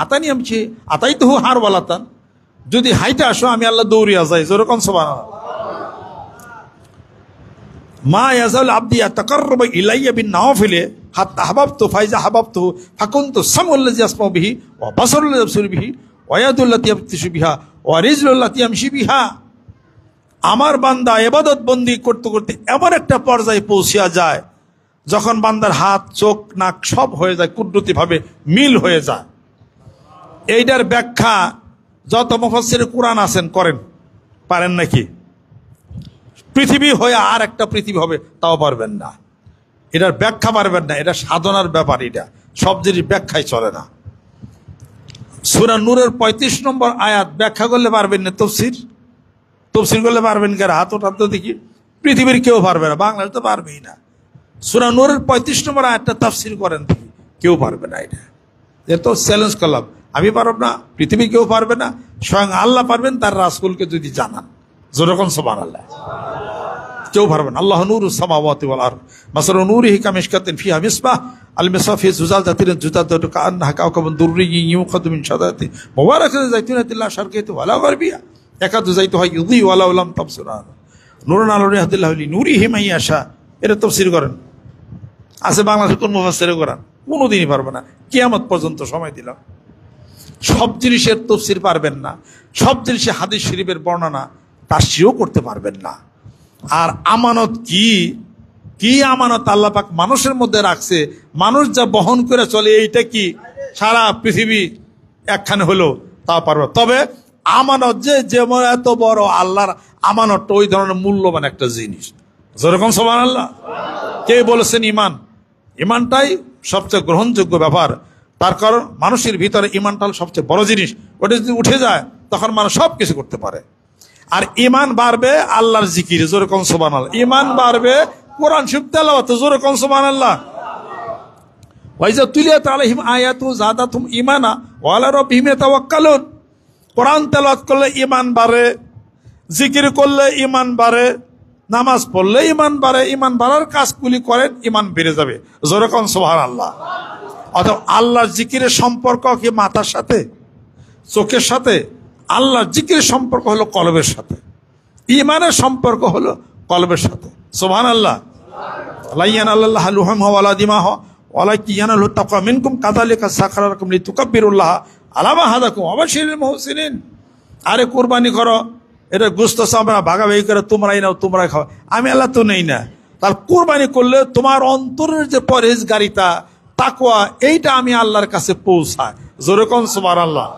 আতানি আমছি আতাই তো হার বলাতান, যদি হাইটে আসো আমি আল্লাহ দৌড়িয়া যাই। যেরকম সুবহানাল্লাহ। মা ইয়াজাল আবদি ইয়াতাকাররাবু ইলাইয়া বিন নাওয়াফিলে হাত্তা আহবাবতু ফাইজা আহবাবতু ফাকুনতু সামউল্লাযী ইয়াসমাউ বিহি ওয়া বাসারুল্লাযী ইয়াবসুরু বিহি ওয়া ইয়াদুল্লাতী ইয়াবতিশু বিহা ওয়া রিজলুল্লাতী ইয়ামশি বিহা। আমার বান্দা ইবাদত বন্দি করতে করতে এমন একটা পর্যায়ে পৌঁছিয়া যায় যখন বান্দার হাত, চোখ, নাক সব হয়ে যায়, কুদরতি ভাবে মিল হয়ে যায়। এইটার ব্যাখ্যা যত মুফাসসির কুরআন আছেন করেন, পারেন নাকি? পৃথিবী হয়ে আর একটা পৃথিবী হবে, তাও পারবেন না। এটার ব্যাখ্যা পারবেন না। এটা সাধনার ব্যাপার। এটা সব জিনিস ব্যাখ্যায় চলে না। সূরা নূরের 35 নম্বর আয়াত ব্যাখ্যা করলে পারবেন না। তফসির করলে পারবেন কার? হাত ওঠান তো দেখি। পৃথিবীর কেউ পারবে না, বাংলাদেশ তো পারবেই না। সূরা নূরের 35 নম্বর আয়াতটা তাফসীর করেন দেখি, কেউ পারবে না। এটা তো চ্যালেঞ্জ করলাম। আমি পারব না, পৃথিবী কেউ পারবে না, স্বয়ং আল্লাহ পারবেন তার রাসূলকে যদি জানান। যেরকম সুবহানাল্লাহ। কেউ পারবেন। আল্লাহ নূরুস সামাওয়াতি ওয়াল আরদ মাসালু নূরিহি কামিশকাতিন ফিহা মিসবাহ আল মিসবাহ ফি জুজাজাতিন জুজাজাতু কাআন্নাহা কাওকাবুন দুররিয়্যুন ইউকাদু মিন শাজারাতিন মুবারাকাতিন যাইতুনাতিন লা শারকিয়াতিন ওয়ালা গারবিয়া ইয়াকাদু যাইতুহা ইউযী ওয়ালাউ লাম তাবসিরা নূরুন আলা ইয়াহদিল্লাহু লিনূরিহি মান ইয়াশা। এটা তাফসীর করেন। আছে বাংলাদেশে কোন মুফাসসির করেন? কোনোদিনই পারবে না। কিয়ামত পর্যন্ত সময় দিলাম। সব জিনিসের তাফসীর পারবেন না, সব জিনিসের হাদিস শরীফের বর্ণনা তাফসীরও করতে পারবেন না। আর আমানত কি আমানত আল্লাহ পাক মানুষের মধ্যে রাখছে, মানুষ যা বহন করে চলে, এইটা কি সারা পৃথিবী একখানে হলো তা পারবে। তবে আমানত যে যেমন এত বড়, আল্লাহর আমানতটা ওই ধরনের মূল্যবান একটা জিনিস। যেরকম সুবহানাল্লাহ। কে বলেছেন ইমানটাই সবচেয়ে গ্রহণযোগ্য ব্যাপার। তার কারণ মানুষের ভিতরে ইমানটা হলো সবচেয়ে বড় জিনিস। ওটা যদি উঠে যায় তখন মানুষ সব কিছু করতে পারে। আর ইমান বাড়বে আল্লাহর জিকিরে। যেরকম সুবহানাল্লাহ। ইমান বাড়বে কোরআন শরীফ তেলাওয়াত। যেরকম সুবহানাল্লাহ। ওয়াইজা তুলিয়াত আলাইহিম আয়াতু যাদাতুহুম ঈমানা ওয়া আলা রাব্বিহিম ইয়াতাওয়াক্কালুন। কোরআন তেলাওয়াত করলে ঈমান বাড়ে, জিকির করলে ঈমান বাড়ে, নামাজ পড়লে ঈমান বাড়ে। ঈমান বাড়ার কাজগুলি করেন, ঈমান বেড়ে যাবে। যেরকম সুবহানাল্লাহ। অথবা আল্লাহর জিকিরের সম্পর্ক কি মাথার সাথে, চোখের সাথে? আল্লাহর জিকিরের সম্পর্ক হলো কলবের সাথে, ঈমানের সম্পর্ক হলো কলবের সাথে। সুবহানাল্লাহ। লা ইয়ানাল্লাহু লুহুমুহা ওয়ালা দিমাহুহা ওয়ালাকি ইয়ানালু তাকওয়া মিনকুম কাযালিকা সাখারাকুম লিতুকাব্বিরুল্লাহ আলা মা হাদাকুম ওয়া বাশশিরিল মুহসিনিন। আরে কুরবানি করো, এটা গোশত চামড়া ভাগাভাগি করে তোমরাই নাও, তোমরাই খাও, আমি আল্লাহ তো নেই না। তার কুরবানি করলে তোমার অন্তরের যে পরহেজগারিতা, তাকওয়া, এইটা আমি আল্লাহর কাছে পৌঁছায়। জোরে কোন সুবহানাল্লাহ।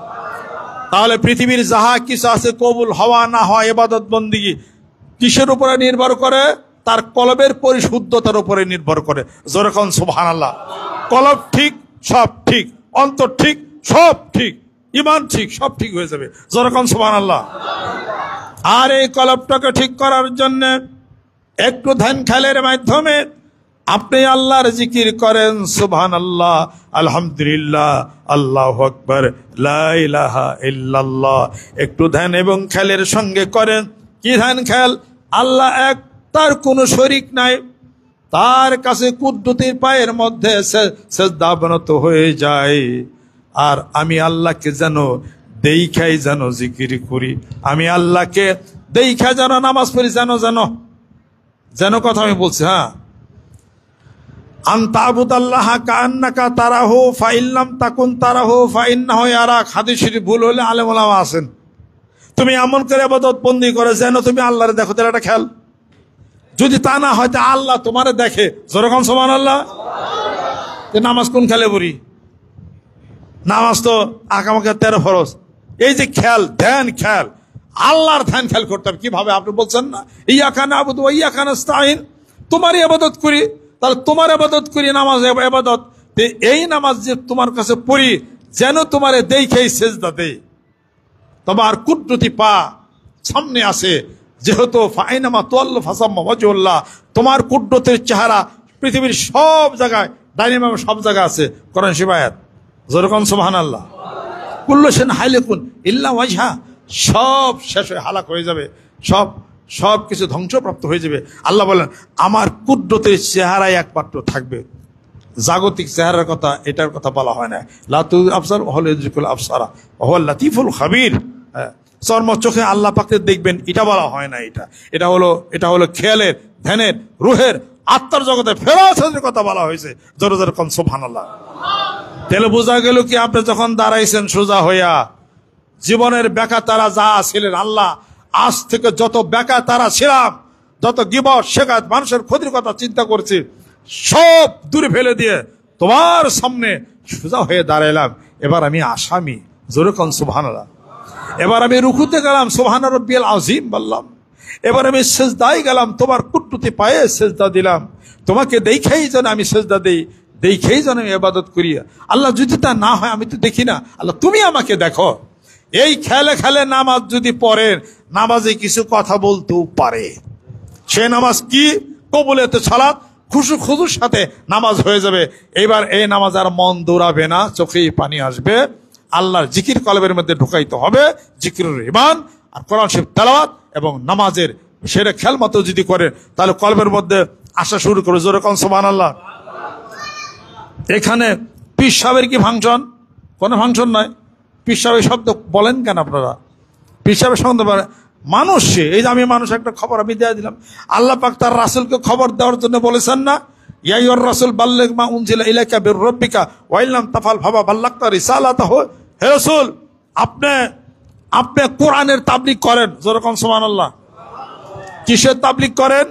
তাহলে পৃথিবীর যাহা কিছু আছে কবুল হওয়া না হওয়া, ইবাদত বন্দেগী কিসের উপরে নির্ভর করে? তার কলবের পরিশুদ্ধতার উপরে নির্ভর করে। জোরে কোন সুবহানাল্লাহ। কলব ঠিক, সব ঠিক, অন্তর ঠিক, সব ঠিক, ঈমান ঠিক, সব ঠিক হয়ে যাবে। জোরে কোন সুবহানাল্লাহ। আর এই কলবটাকে ঠিক করার জন্য একটু ধ্যান খেলের মাধ্যমে আপনি আল্লাহর জিকির করেন, সুবহানাল্লাহ, আলহামদুলিল্লাহ, আল্লাহু আকবার, লা ইলাহা ইল্লাল্লাহ। একটু ধ্যান এবং খেলের সঙ্গে করেন। কি ধ্যান খেল? আল্লাহ এক, তার কোনো শরীক নাই, তার কাছে কুদ্দুতির পায়ের মধ্যে সেজদা অবনত হয়ে যায়। আর আমি আল্লাহকে যেন দেখাই, যেন জিকির করি, আমি আল্লাহকে দেখাই যেন নামাজ পড়ি, যেন কথা আমি বলছি। হ্যাঁ, আনতা আবুদাল্লাহ কাআন্নাকা তারাহু ফাইল্লাম তাকুন তারাহু ফাইন্নাহু ইয়ারাক। হাদিস শরীফ ভুল হলে আলেম ওলামা আছেন। তুমি এমন করে ইবাদত বন্দি করে যেন তুমি আল্লাহরে দেখো, তাহলে এটা খেয়াল। যদি তা না হয়, আল্লাহ তোমারে দেখে। যেরকম সুবহানাল্লাহ। নামাজ কোন খেলে পড়ি? নামাজ তো আকামাকে 13 ফরজ। এই যে খেয়াল, ধ্যান খেয়াল, আল্লাহর ধ্যান খেয়াল করতে হবে। কিভাবে? আপনি বলছেন না ইয়াকা নাবুদু ওয়া ইয়াকা নাস্তাইন, তোমারই ইবাদত করি, তাহলে তোমার ইবাদত করি, নামাজ ইবাদত। এই নামাজ যে তোমার কাছে পড়ি, যেন তোমারে দেখেই সেজদা দেই। তোমার কুদরতি পা সামনে আসে, যেহেতু ফাইনামা তুয়াল্লু ফাসাম্মা ওয়াজহুল্লাহ, তোমার কুদরতের চেহারা পৃথিবীর সব জায়গায়, ডাইনামিক সব জায়গায় আছে। কোরআন শরীফ আয়াত। যেরকম সুবহানাল্লাহ। কুল্লু শাইইন হালিকুন ইল্লা ওয়াজহা, সব শেষ হয়ে হালাক হয়ে যাবে, সব কিছু ধ্বংসপ্রাপ্ত হয়ে যাবে। আল্লাহ বলেন আমার কুদরতের চেহারাই একমাত্র থাকবে। জাগতিক চেহারার কথা, এটার কথা বলা হয় না। লাতুল আবসার ওয়াল ইউদরিকুল আবসারা ওয়া হুয়াল লাতীফুল খাবীর। চর্ম চোখে আল্লাহ পাককে দেখবেন, এটা বলা হয় না। এটা হলো খেয়ালের, ধ্যানের, রুহের, আত্মার জগতে ফেরাসতের কথা বলা হয়েছে। জোরে জোরে কোন সুবহানাল্লাহ। তাহলে বোঝা গেল কি, আপনি যখন দাঁড়াইছেন সোজা হইয়া, জীবনের বেকা তারা যা ছিলেন, আল্লাহ আজ থেকে যত বেকা তারা ছিলাম, যত গীবত শেখাত, মানুষের ক্ষতির কথা চিন্তা করছি, সব দূরে ফেলে দিয়ে তোমার সামনে সোজা হয়ে দাঁড়াইলাম। এবার আমি আসামি। জোরে কোন সুবহানাল্লাহ। এবার আমি রুকুতে গেলাম, সুবহান রাব্বিয়াল আযীম বললাম। এবার আমি সেজদায় গেলাম, তোমার কুদরতি পায়ে সেজদা দিলাম। তোমাকে দেখেই যেন আমি সেজদা দেই, দেখেই যেন আমি ইবাদত করি। আল্লাহ যদি তা না হয়, আমি তো দেখি না, আল্লাহ তুমি আমাকে দেখো। এই খেলে খেলে নামাজ যদি পড়েন, নামাজে কিছু কথা বলতেও পারে। সে নামাজ কি? কবুলেতে সালাত, খুশু খুশুর সাথে নামাজ হয়ে যাবে। এবার এই নামাজ আর মন দৌড়াবে না, চোখেই পানি আসবে। আল্লাহর জিকির কলবের মধ্যে ঢুকাইতে হবে, জিকিরের ঈমান আর কোরআন শরীফ তেলাওয়াত এবং নামাজের সেটা খেয়াল মতো যদি করে, তাহলে কলবের মধ্যে আসা শুরু করে। জোরে কোন সুবহানাল্লাহ। এখানে পীর সাহেবের কি ফাংশন? কোনো ফাংশন নয়। পীর সাহেবের শব্দ বলেন কেন আপনারা? পীর সাহেবের শব্দ বলে মানুষ। সে এই যে আমি মানুষ, একটা খবর আমি দিয়ে দিলাম। আল্লাহ পাক তার রাসূলকে খবর দেওয়ার জন্য বলেছেন না, ইয়া আইয়ুর রাসূল বাল্লিগ মা উনজিলা ইলাইকা বির রাব্বিকা ওয়া ইল্লাম তাফআল ফামা বাল্লাগতা রিসালাতাহু। হে রাসূল, আপনি কোরআনের তাবলীগ করেন। যেরকম সুবহানাল্লাহ। কিসের তাবলীগ করেন?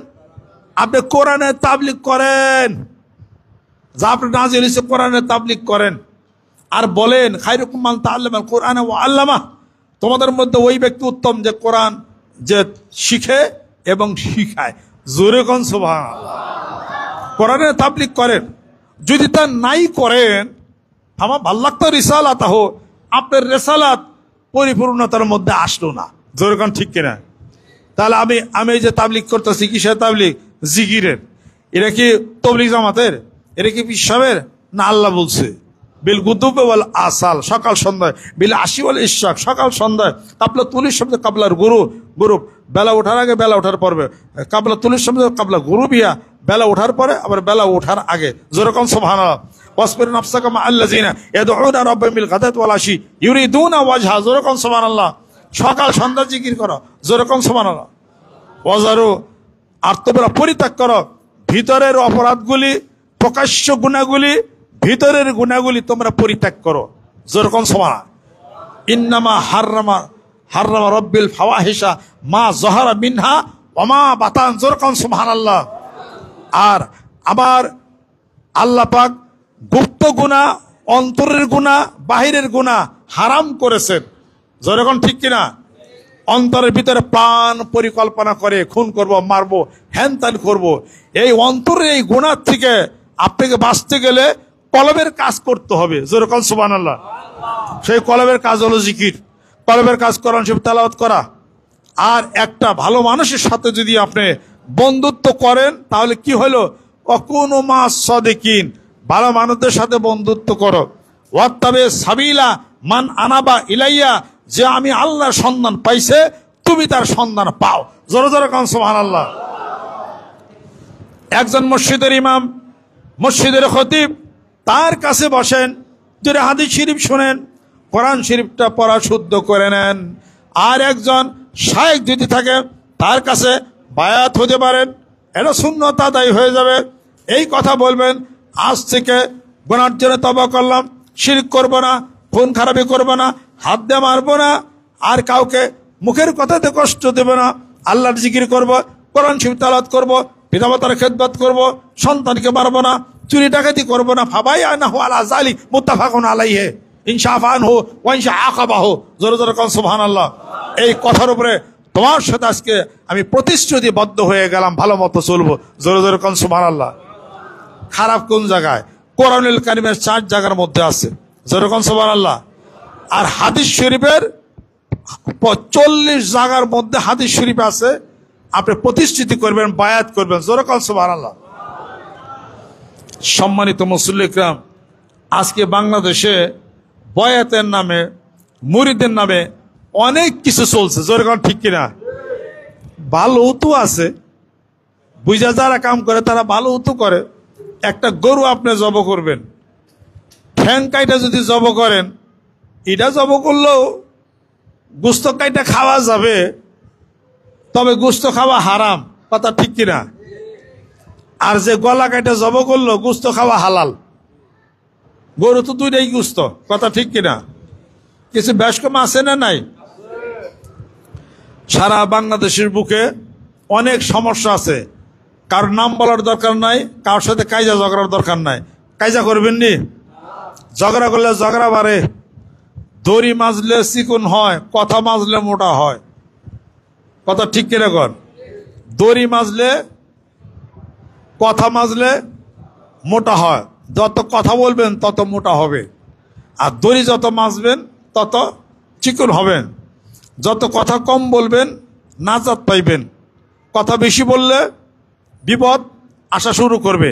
আপনি কোরআনের তাবলীগ করেন। যা আপনি নাজিল হয়েছে কোরআনের তাবলীগ করেন। আর বলেন খায়রুকুম মান তাআল্লামাল কোরআন ওয়া আল্লামা, তোমাদের মধ্যে ওই ব্যক্তি উত্তম যে কোরআন যে শিখে এবং শিখায়। জোরে কোন সুবহানাল্লাহ। কোরআনের তাবলীগ করেন। যদি তা নাই করেন, আমার বাল্লাগতা রিসালাতাহু, আপনার রিসালাত পরিপূর্ণতার মধ্যে আসলো না। জোরে কোন ঠিক কিনা? তাহলে আমি এই যে তাবলীগ করতেছি, কিসের তাবলীগ? জিকিরের। এটা কি তাবলীগ জামাতের? এটা কি পীর সাহেবের? না, আল্লাহ বলছে বিল গুদুবে ওয়াল আসাল, সকাল সন্ধ্যায়, বিল আশি ওয়াল ইশরাক, সকাল সন্ধ্যায়, কাবলা তুলির শব্দ কাবলার গুরুব, বেলা ওঠার আগে, বেলা ওঠার পরে, কাবলা তুলির শব্দ কাবলা গুরুবিয়া, বেলা ওঠার পরে, আবার বেলা ওঠার আগে। যেরকম সুবহানাল্লাহ। ওয়াসবির নাফসাকা মা আল্লাযিনা ইয়াদউনা রাব্বাহুম বিল গাদাতি ওয়াল আশি ইউরিদুনা ওয়াজহা। যেরকম সুবহানাল্লাহ। সকাল সন্ধ্যা জিকির করো। যেরকম সুবহানাল্লাহ। ওয়াজারু, আর তোমরা পরিত্যাগ করো ভিতরের অপরাধগুলি, প্রকাশ্য গুনাহগুলি ভিতরের গুনাহগুলি তোমরা পরিত্যাগ করো। যেরকম সমান ইন্নামা হাররামা রব্বিল ফাওয়াহিশা মা যহারা মিনহা ওয়া মা বাতান। যেরকম সুবহানাল্লাহ। আর আবার আল্লাহ পাক গুপ্ত গুনাহ, অন্তরের গুনাহ, বাহিরের গুনাহ হারাম করেছেন। যেরকম ঠিক কিনা? অন্তরের ভিতরে প্রাণ পরিকল্পনা করে খুন করব, মারবো, হ্যান ত্যান করবো, এই অন্তরের এই গুনাহ থেকে আপনাকে বাঁচতে গেলে কলবের কাজ করতে হবে। যেরকম সুবহানাল্লাহ। সেই কলবের কাজ হলো জিকির, কলবের কাজ কোরআন শরীফ তেলাওয়াত করা। আর একটা ভালো মানুষের সাথে যদি আপনি বন্ধুত্ব করেন তাহলে কি হলো? অকুনু মা সাদিকিন, ভালো মানুষদের সাথে বন্ধুত্ব করো। ওয়াত্তাবে সাবিলা মান আনাবা ইলাইয়া, যে আমি আল্লাহর সন্ধান পাইছে তুমি তার সন্ধান পাও। জোরে জোরে কান সুবহানাল্লাহ। একজন মসজিদের ইমাম, মসজিদের খতিব, তার কাছে বসেন, যদি হাদিস শরীফ শোনেন, কোরআন শরীফটা পড়া শুদ্ধ করে নেন। আর একজন শায়েখ যদি থাকে তার কাছে বায়াত হতে পারেন, এটা সুন্নত আদায় হয়ে যাবে। এই কথা বলবেন, আজ থেকে গুনার জন্য তওবা করলাম, শিরক করব না, খুন খারাপি করব না, হাত দিয়ে মারবো না, আর কাউকে মুখের কথাতে কষ্ট দেব না, আল্লাহর জিকির করব, কোরআন শরীফ তেলাওয়াত করব, পিতামাতার খেদমত করব, সন্তানকে মারবো না, চুরি ডাকাতি করব না। ফাবাইয়ানাহু আলা যালিক মুত্তাফাকুন আলাইহি ইনশাআফানহু ওয়া ইনশা আকাবাহু। জোরে জোরে কান সুবহানাল্লাহ। এই কথার উপরে তোমার সাথে আজকে আমি প্রতিশ্রুতিবদ্ধ হয়ে গেলাম, ভালো মতো চলবো। জোরে জোরে কান সুবহানাল্লাহ। খারাপ কোন জায়গায়? কোরআনুল কারীমের 4 জায়গার মধ্যে আছে। জোরে কান সুবহানাল্লাহ। আর হাদিস শরীফের 40 জায়গার মধ্যে হাদিস শরীফ আছে। আপনি প্রতিশ্রুতি করবেন, বায়াত করবেন। জোরে কান সুবহানাল্লাহ। সম্মানিত মুসল্লি ইকরাম, আজকে বাংলাদেশে বয়াতের নামে, মুরিদের নামে অনেক কিছু চলছে। জোরে কান ঠিক কিনা? ভালো উতু আছে, বুঝা যারা কাম করে তারা ভালো উতু করে। একটা গরু আপনি জব করবেন, ঠ্যাং কাইটা যদি জব করেন, এটা জব করলেও গোস্ত কাইটা খাওয়া যাবে, তবে গোস্ত খাওয়া হারাম। কথা ঠিক কিনা? আর যে গলা কাইটা জব করলো, গোস্ত খাওয়া হালাল। গরু তো দুইটাই গোস্ত। কথা ঠিক কিনা? কিছু ব্যাসকম আছে না নাই? সারা বাংলাদেশের বুকে অনেক সমস্যা আছে। কারোর নাম বলার দরকার নাই, কারোর সাথে কাইজা ঝগড়ার দরকার নাই। কাইজা করবেন নি? ঝগড়া করলে ঝগড়া বাড়ে। দড়ি মাজলে চিকন হয়, কথা মাজলে মোটা হয়। কথা ঠিক কিনা কর? দড়ি মাজলে, কথা মাজলে মোটা হয়। যত কথা বলবেন তত মোটা হবে, আর দড়ি যত মাজবেন তত চিকন হবেন। যত কথা কম বলবেন নাজাত পাইবেন। কথা বেশি বললে বিপদ আসা শুরু করবে,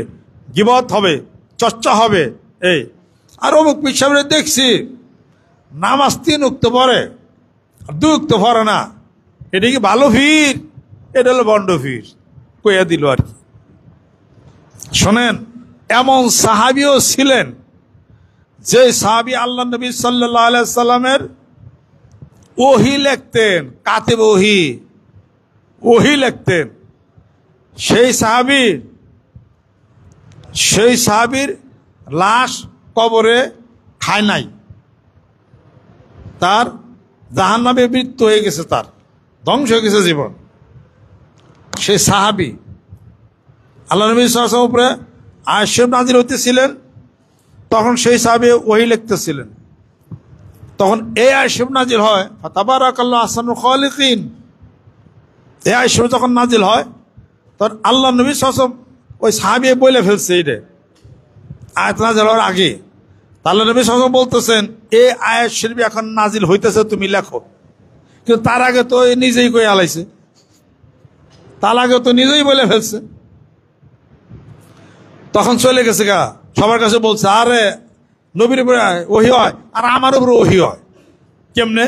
গীবত হবে, চর্চা হবে। এই আর অমুক পিছাবে দেখছি নামাজ 3 ওয়াক্ত পড়ে, 2 ওয়াক্ত পড়ে না। এটা কি ভালো ভিড়? এটা হলো বন্ড ভিড়। কইয়া দিল আর কি। শোনেন, এমন সাহাবিও ছিলেন যে সাহাবী আল্লাহ নবী সাল্লাল্লাহু আলাইহি সাল্লামের ওহী লিখতেন, কাতিব ওহী লিখতেন। সেই সাহাবীর লাশ কবরে খায় নাই, তার জাহান্নামে মৃত্যু হয়ে গেছে, তার ধ্বংস হয়ে গেছে জীবন। সেই সাহাবী আল্লাহ নবী সাল্লাল্লাহু আলাইহি ওয়াসাল্লামের উপরে আয়াত নাযিল হতেছিলেন, তখন সেই সাহাবী ওহী লিখতেছিলেন। তখন এই আয়াত নাযিল হয়, ফাতাবারাকাল্লাহু আহসানুল খালিকিন। এই আয়াত যখন নাযিল হয় তখন আল্লাহ নবী সাল্লাল্লাহু আলাইহি ওয়াসাল্লাম ওই সাহাবী বলে ফেলছে, এটা আয়াত নাযিল হওয়ার আগে। আল্লাহ নবী সাল্লাল্লাহু আলাইহি ওয়াসাল্লাম বলতেছেন, এই আয়াত শরীফ এখন নাযিল হইতেছে, তুমি লেখো। কিন্তু তার আগে তো নিজেই কই আলাইছে, তার আগে তো নিজেই বলে ফেলছে। তখন চলে গেছে গা, সবার কাছে বলছে, আরে নবীর উপরে ওহী হয় আর আমার উপরে ওহী হয় কেমনে?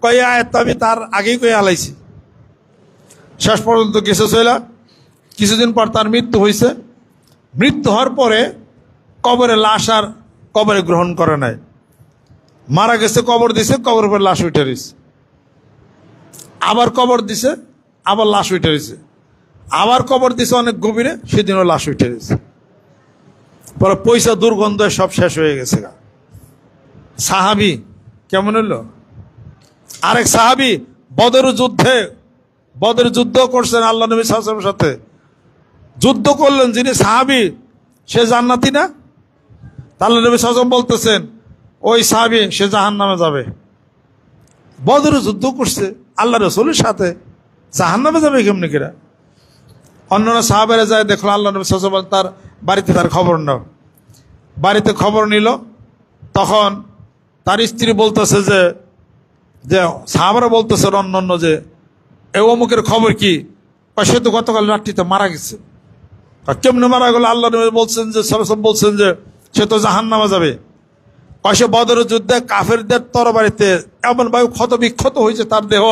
কই আয়াত তো আমি তার আগেই কই আলাইছি। শেষ পর্যন্ত গেছে চলে। কিছুদিন পর তার মৃত্যু হয়েছে। মৃত্যু হওয়ার পরে কবরে লাশ আর কবরে গ্রহণ করে নাই। মারা গেছে, কবর দিছে, কবর উপরে লাশ উঠে রয়েছে। আবার কবর দিছে, আবার লাশ উঠে রয়েছে। আবার কবর দিছে অনেক গভীরে, সেদিনও লাশ উঠে রয়েছে। পরে পয়সা দুর্গন্ধ সব শেষ হয়ে গেছে। সাহাবি কেমন হলো? আরেক সাহাবি বদর যুদ্ধ করছেন আল্লাহ নবী সাল্লাল্লাহু আলাইহি ওয়াসাল্লামের সাথে, যুদ্ধ করলেন যিনি সাহাবি সে জান্নাতি না? আল্লাহ নবী সাল্লাল্লাহু আলাইহি ওয়াসাল্লাম বলতেছেন ওই সাহাবি সে জাহান্নামে যাবে। বদর যুদ্ধ করছে আল্লাহ রাসূলের সাথে, জাহান্নামে যাবে কেমনি কিরা? অন্যান্য সাহাবেরা যায় দেখলো আল্লাহ নবী সাল্লাল্লাহু আলাইহি ওয়াসাল্লাম, তার বাড়িতে তার খবর নাও। বাড়িতে খবর নিল, তখন তার স্ত্রী বলতেছে যে সাহাবারা বলতেছে অন্যান্য যে এ অমুকের খবর কি? সে তো গতকাল রাত্রিতে মারা গেছে। কেমনে মারা গেল? আল্লাহ নবী বলছেন যে সাল্লাল্লাহু বলছেন যে সে তো জাহান্নামে যাবে। সে বদরের যুদ্ধে কাফেরদের তরবারিতে এমন ভাবে ক্ষত বিক্ষত হয়েছে তার দেহ,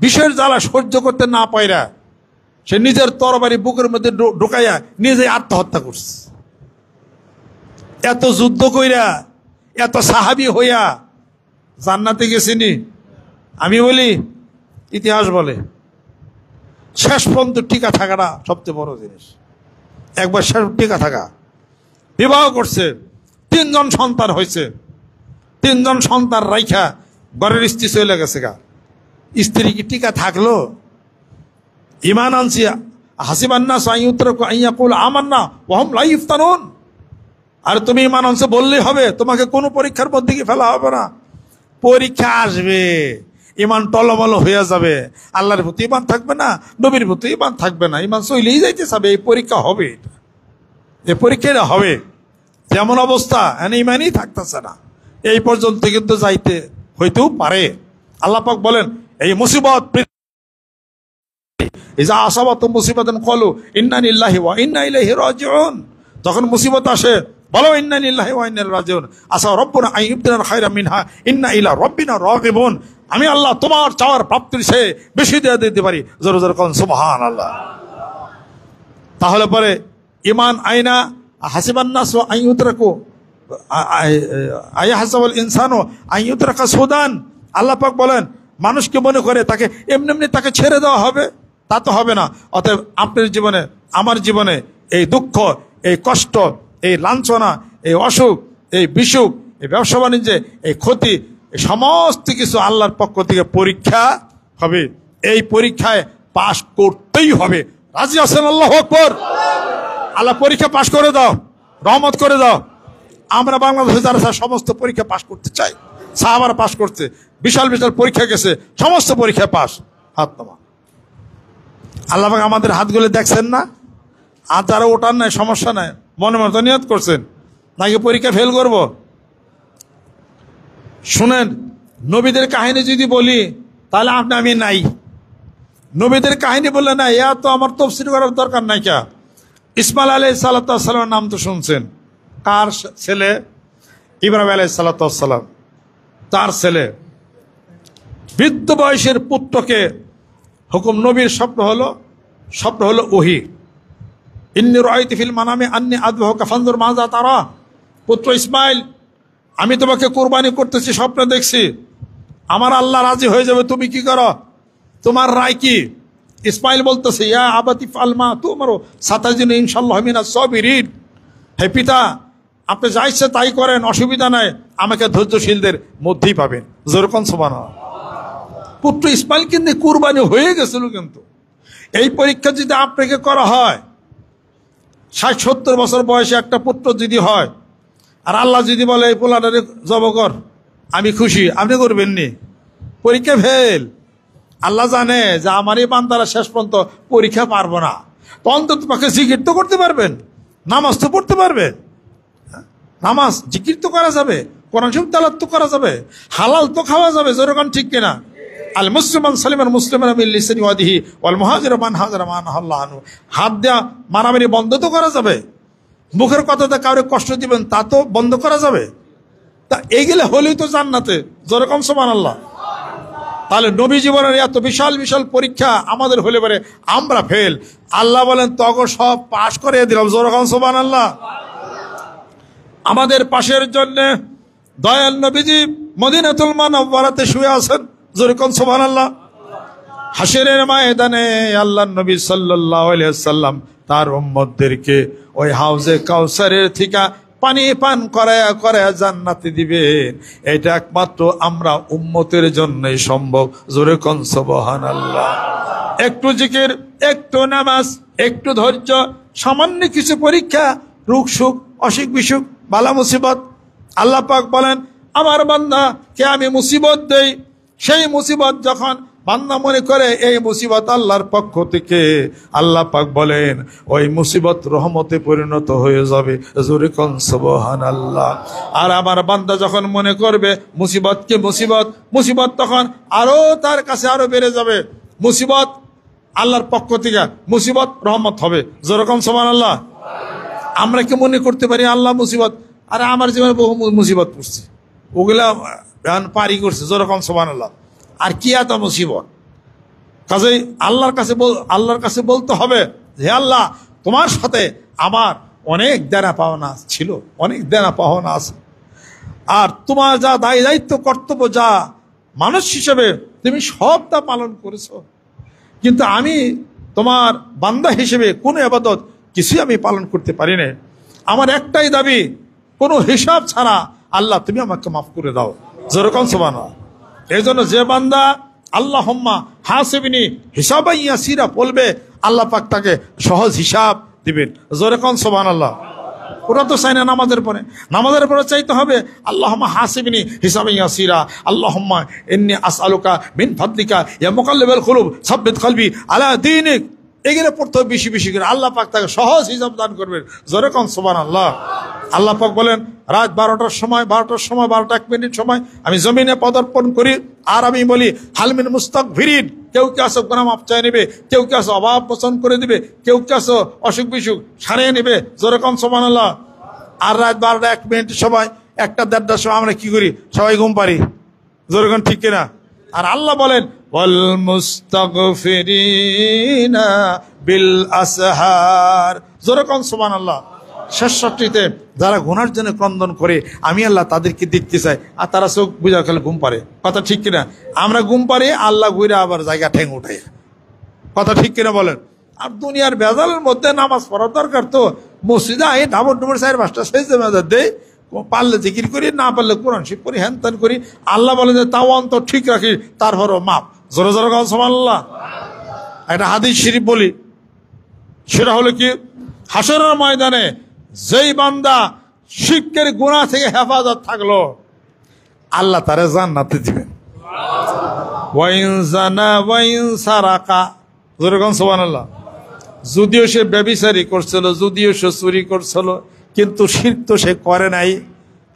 বিষের জ্বালা সহ্য করতে না পাইরা সে নিজের তরবারি বুকের মধ্যে ঢুকাইয়া নিজে আত্মহত্যা করছে। এত যুদ্ধ কইরা এত সাহাবী হইয়া জান্নাতে গেছিনি? আমি বলি ইতিহাস বলে শেষ পর্যন্ত টিকা থাকাটা সবচেয়ে বড় জিনিস। একবার শেষ টিকা থাকা। বিবাহ করছে, 3 জন সন্তান হয়েছে, 3 জন সন্তান রাইখা ঘরের স্ত্রী চলে গেছে গা। স্ত্রী কি টিকা থাকলো? ইমান আনছি হাসিবান্না সাইয়ুতরাকু আইয়াকুল আমান্না ওয়া হুম লা ইফতানুন। আর তুমি ইমান আনছো বললেই হবে, তোমাকে কোনো পরীক্ষার মধ্যে কি ফেলা হবে না। পরীক্ষা আসবে, ইমান টলমল হয়ে যাবে, আল্লাহর প্রতি ইমান থাকবে না, নবীর প্রতি ইমান থাকবে না, ইমান চলেই যাইতে যাবে। এই পরীক্ষা হবে, এই পরীক্ষাটা হবে। যেমন অবস্থা ইমানই থাকতেছে না, এই পর্যন্ত কিন্তু যাইতে হইতেও পারে। আল্লাহ পাক বলেন এই মুসিবত ইজা আসাবাতুম মুসিবাতুন ক্বালু ইন্না লিল্লাহি ওয়া ইন্না ইলাইহি রাজিউন। যখন মুসিবত আসে বলো ইন্না লিল্লাহি ওয়া ইন্না ইলাইহি রাজিউন। আসা রাব্বুনা আন ইবতিনা খায়রাম মিনহা ইন্না ইলা রাব্বিনা রাগিবুন। আমি আল্লাহ তোমার চাওয়ার প্রাপ্তির সে বেশি দিয়ে দিতে পারি। জোরে জোরে কোন সুবহানাল্লাহ। তাহলে পরে ইমান আইনা হাসিবান নাস আন ইউতরাকু আয়াহসাবুল ইনসানু আন ইউতরাকা সুদান। আল্লাহ পাক বলেন মানুষকে মনে করে তাকে এমনি এমনি তাকে ছেড়ে দেওয়া হবে, তা তো হবে না। অতএব আপনার জীবনে আমার জীবনে এই দুঃখ, এই কষ্ট, এই লাঞ্ছনা, এই অসুখ, এই বিসুখ, এই ব্যবসা বাণিজ্যে এই ক্ষতি, এই সমস্ত কিছু আল্লাহর পক্ষ থেকে পরীক্ষা হবে। এই পরীক্ষায় পাশ করতেই হবে। রাজি আছেন? আল্লাহু আকবার। আল্লাহ পরীক্ষা পাশ করে দাও, রহমত করে দাও। আমরা বাংলাদেশে যারা সমস্ত পরীক্ষা পাশ করতে চাই, সাহাবারা পাশ করছে, বিশাল বিশাল পরীক্ষা গেছে, সমস্ত পরীক্ষা পাশ। হাত নামা। আল্লাহ পাক আমাদের হাতগুলো দেখছেন না? আর যারা ওঠার নাই সমস্যা নাই, মনে মতো নিয়ত করছেন নাকি পরীক্ষা ফেল করব। শুনেন, নবীদের কাহিনী যদি বলি তাহলে আমি নাই। নবীদের কাহিনী বললে না, ইয়া তো আমার তফসির করার দরকার নাই। কে? ইসমাইল আলাইহিস সালামের নাম তো শুনছেন। কার ছেলে? ইব্রাহিম আলাইহিস সালাম, তার ছেলে। বৃদ্ধ বয়সের পুত্রকে হুকুম, নবীর স্বপ্ন হলো ওহী। ইন্নী রাআইতু ফিল মানামি আন্নী আযবাহুকা ফানজুর মাযা তারা। পুত্র ইসমাইল, আমি তোমাকে কুরবানি করতেছি, স্বপ্নে দেখছি। আমার আল্লাহ রাজি হয়ে যাবে, তুমি কি করো? তোমার রায় কি? ইসমাইল বলতেছে ইয়া আবাতি ফাল মা তুমারু সাতাজিনু ইনশাআল্লাহ মিনাস সাবিরিন। হে পিতা, আপনি যা ইচ্ছে তাই করেন, অসুবিধা নাই, আমাকে ধৈর্যশীলদের মধ্যেই পাবেন। যেরকম সুবহানাল্লাহ। পুত্র ইসমাইল কিন্তু কুরবানি হয়ে গেছিল। কিন্তু এই পরীক্ষা যদি আপনাকে করা হয়, 60-70 বছর বয়সে একটা পুত্র যদি হয়, আর আল্লাহ যদি বলে এই পোলাটারে জব কর, আমি খুশি, আপনি করবেননি? পরীক্ষা ফেল। আল্লাহ জানে যে আমার এই বান্দারা শেষ পর্যন্ত পরীক্ষা পারবো না, তো অন্তত পক্ষে জিকির তো করতে পারবেন, নামাজ তো পড়তে পারবেন। নামাজ জিকির তো করা যাবে, কোরআন শরীফ তেলাওয়াত তো করা যাবে, হালাল তো খাওয়া যাবে। যেরকম ঠিক কিনা? আল মুসলিমান সালিমান মুসলিমান মিন লিসানি ওয়া ইয়াদিহি ওয়াল মুহাজিরু মান হাজারা মান আল্লাহ আনহু। হাত দেয়া মারামারি বন্ধ তো করা যাবে। মুখের কথাতে কাউকে কষ্ট দিবেন তা তো বন্ধ করা যাবে। তা এইগুলো হলেই তো জান্নাতে। যেরকম সুবহানাল্লাহ। তাহলে নবী জীবনের এত বিশাল বিশাল পরীক্ষা আমাদের হলে পারে আমরা ফেল, আল্লাহ বলেন তখন সব পাশ করে দিলাম। যেরকম সুবহানাল্লাহ। আমাদের পাশের জন্য দয়াল নবীজি মদিনাতুল মুনাওয়ারাতে শুয়ে আছেন। যেরকম সুবহানাল্লাহ। হাসরের ময়দানে আল্লাহর নবী সাল্লাল্লাহু আলাইহি ওয়াসাল্লাম তার উম্মতদেরকে ওই হাউজে কাউসারের থেকে পানি পান করায়া করায়া জান্নাতে দিবেন। এটা একমাত্র আমরা উম্মতের জন্যই সম্ভব। জোরে কোন সুবহানাল্লাহ। একটু জিকির, একটু নামাজ, একটু ধৈর্য, সামান্য কিছু পরীক্ষা, রোগ সুখ, অসুখ বিসুখ, বালা মুসিবত, আল্লাহ পাক বলেন আমার বান্দা কে আমি মুসিবত দেই, সেই মুসিবত যখন বান্দা মনে করে এই মুসিবত আল্লাহর পক্ষ থেকে, আল্লাহ পাক বলেন ওই মুসিবত রহমতে পরিণত হয়ে যাবে। জোরে কোন সুবহানাল্লাহ। আর আমার বান্দা যখন মনে করবে মুসিবতকে মুসিবত, মুসিবত তখন আরো তার কাছে আরো বেড়ে যাবে। মুসিবত আল্লাহর পক্ষ থেকে, মুসিবত রহমত হবে। জোরে কোন সুবহানাল্লাহ। আমরা কি মনে করতে পারি আল্লাহ মুসিবত, আরে আমার জীবনে বহু মুসিবত পড়ছে, ওগুলা পারি করছে। জোরে কোন সুবহানাল্লাহ। আর কি এত মুসিবত? কাজেই আল্লাহর কাছে বলতে হবে, হে আল্লাহ, তোমার সাথে আমার অনেক দেনা পাওনা ছিল, অনেক দেনা পাওনা আছে। আর তোমার যা দায় দায়িত্ব কর্তব্য, যা মানুষ হিসেবে তুমি সব তা পালন করেছো, কিন্তু আমি তোমার বান্দা হিসেবে কোনো ইবাদত কিছুই আমি পালন করতে পারি না। আমার একটাই দাবি, কোনো হিসাব ছাড়া আল্লাহ তুমি আমাকে মাফ করে দাও। যেরকম সুবহানাল্লাহ। এই জন্য যে বান্দা আল্লাহুম্মা হাসিবনি হিসাবান ইয়াসিরা বলবে, আল্লাহ পাক তাকে সহজ হিসাব দিবেন। যেরকম সুবহানাল্লাহ। ওরা তো চাই না নামাজের পরে চাইতে হবে আল্লাহুম্মা হাসিবনি হিসাবান ইয়াসিরা, আল্লাহুম্মা ইন্নী আসআলুকা মিন ফাদলিকা ইয়া মুকাল্লিবাল কুলুব সাব্বিত কলবি আলা দীনিক। এগুলো পড়তে হবে বেশি বেশি করে, আল্লাহ পাক তাকে সহজ হিসাব দান করবেন। যেরকম সুবহানাল্লাহ। আল্লাহ পাক বলেন রাত 12টার সময় 12:01 সময় আমি জমিনে পদার্পণ করি, আর আমি বলি হালমিন মুস্তাগফিরিন, কেউ কে আসো গুনাহ মাফ চাই নেবে, কেউ কে আসো অভাব মোচন করে দিবে, কেউ কে আসো অসুখ বিসুখ সারিয়ে নেবে। যেরকম সুবহানাল্লাহ। আর রাত 12:01 সময় 1:30টার সময় আমরা কি করি? সবাই ঘুম পারি। যেরকম ঠিক কিনা? আর আল্লাহ বলেন ওয়াল মুস্তাগফিরিনা বিল আসহার। যেরকম সুবহানাল্লাহ। 66তে যারা গুনার জন্য ক্রন্দন করে আমি আল্লাহ তাদেরকে দেখতে চাই, আর তারা চোখ বুঝা খেলে ঘুম পারে। কথা ঠিক কিনা? আমরা ঘুম পারি, আল্লাহ ঘুরে আবার জায়গা ঠেং উঠাই। কথা ঠিক কিনা বলেন? আর দুনিয়ার বেজালের মধ্যে নামাজ পড়ার দরকার তো। মসজিদে আই ডাবর 4-5টা সেজদা মেজাজ দেই, পারলে জিকির করি, না পারলে কোরআন শিব করি, হ্যান ত্যান করি। আল্লাহ বলেন যে তাও অন্তর ঠিক রাখি, তারপরও মাপ। জোরে জোরে কথা সুবহানাল্লাহ। একটা হাদিস শরীফ বলি, সেটা হলো কি, হাসরের ময়দানে যেই বান্দা শিরকের গুনাহ থেকে হেফাজত থাকলো, আল্লাহ তারে জান্নাতে দিবেন। ওয়াইন জানা ওয়াইন সারাকা। জোরে কোন সুবহানাল্লাহ। যদিও সে ব্যভিচারী করছিল, যদিও সে চুরি করছিল, কিন্তু শিরক তো সে করে নাই।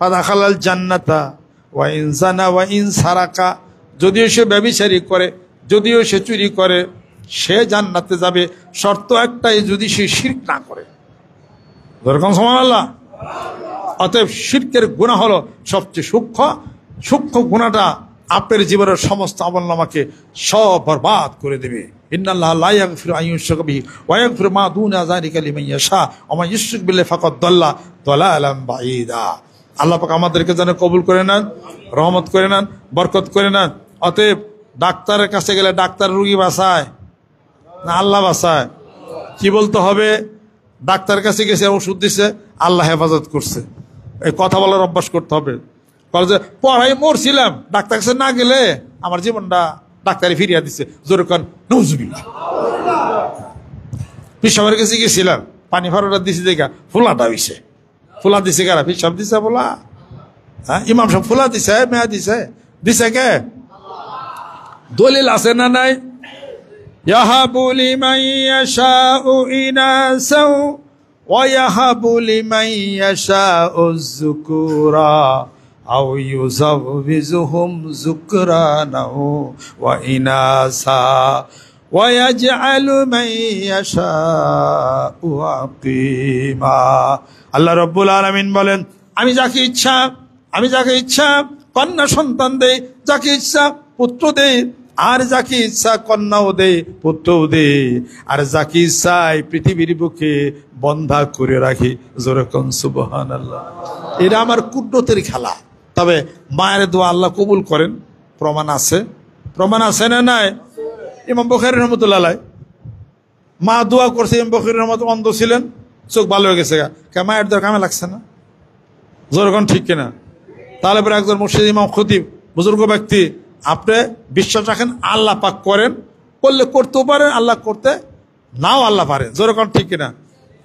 ফাদাখালাল জান্নাতা ওয়াইন জানা ওয়াইন সারাকা। যদিও সে ব্যভিচারী করে, যদিও সে চুরি করে, সে জান্নাতে যাবে। শর্ত একটাই, যদি সে শিরক না করে। যেরকম সুবহানাল্লাহ। অতএব শিরকের গুনাহ হলো সবচেয়ে সূক্ষ্ম গুনাহটা আপনার জীবনের সমস্ত আমলনামাকে সব বরবাদ করে দেবে। ইন্নাল্লাহা লা ইয়াগফিরু আন ইউশরাকা বিহি ওয়া ইয়াগফিরু মা দুনা যালিকা লিমান ইয়াশা ওয়া মান ইউশরিক বিল্লাহি ফাকাদ দাল্লা দালালান বাঈদা। আল্লাহ পাক আমাদেরকে যেন কবুল করে নেন, রহমত করে নেন, বরকত করে নেন। অতএব ডাক্তারের কাছে গেলে ডাক্তার রোগী বাঁচায় না আল্লাহ বাঁচায়? কি বলতে হবে? ডাক্তারের কাছে গেছে, ওষুধ দিছে, আল্লাহ হেফাজত করছে। এই কথা বলার অভ্যাস করতে হবে। যে পড়াই মরছিলাম, ডাক্তার কাছে না গেলে আমার জীবনটা ডাক্তারে ফিরিয়ে দিচ্ছে। জোরে কন নাউজুবিল্লাহ। পিসাবের কাছে গেছিলাম, পানি ফারোটা দিছে, দেখা ফুলাটা হইছে। ফুলা দিছে কারা? পিসাব দিছে ফুলা? হ্যাঁ, ইমাম সাহেব ফুলা দিছে, মেয়া দিছে, দিছে কে? দলিল আছে না নাই? ইয়াহাবু লিমান ইয়াশাউ ইনাসা ওয়া ইয়াহাবু লিমান ইয়াশাউ যুকুরা আও ইউযাওবিজুহুম যুকরানা ওয়া ইনাসা ওয়া ইয়াজআলু মান ইয়াশাউ আকিমা। আল্লাহ রাব্বুল আলামিন বলেন, আমি যাকে ইচ্ছা কন্যা সন্তান দেই, যাকে ইচ্ছা পুত্র দেই, আর যাকে ইচ্ছা কন্যাও দে, পুত্রও দে, আর যাকে ইচ্ছা পৃথিবীর বুকে বন্ধা করে রাখি। যেরকম সুবহানাল্লাহ। এটা আমার কুদরতের খেলা। তবে মায়ের দোয়া আল্লাহ কবুল করেন, প্রমাণ আছে না নাই? ইমাম বুখারী রাহমাতুল্লাহ আলাইহি মা দোয়া করছে, ইমাম বখরীর মতো অন্ধ ছিলেন, চোখ ভালো হয়ে গেছে, মায়ের দেওয়া কামে লাগছে না? যেরকম ঠিক কিনা? তাহলে পরে একজন মুর্শিদ ইমাম খতিব বুজুর্গ ব্যক্তি, আপনি বিশ্বাস রাখেন আল্লাহ পাক করেন, করলে করতেও পারেন, আল্লাহ করতে নাও আল্লাহ পারেন। যেরকম ঠিক কিনা?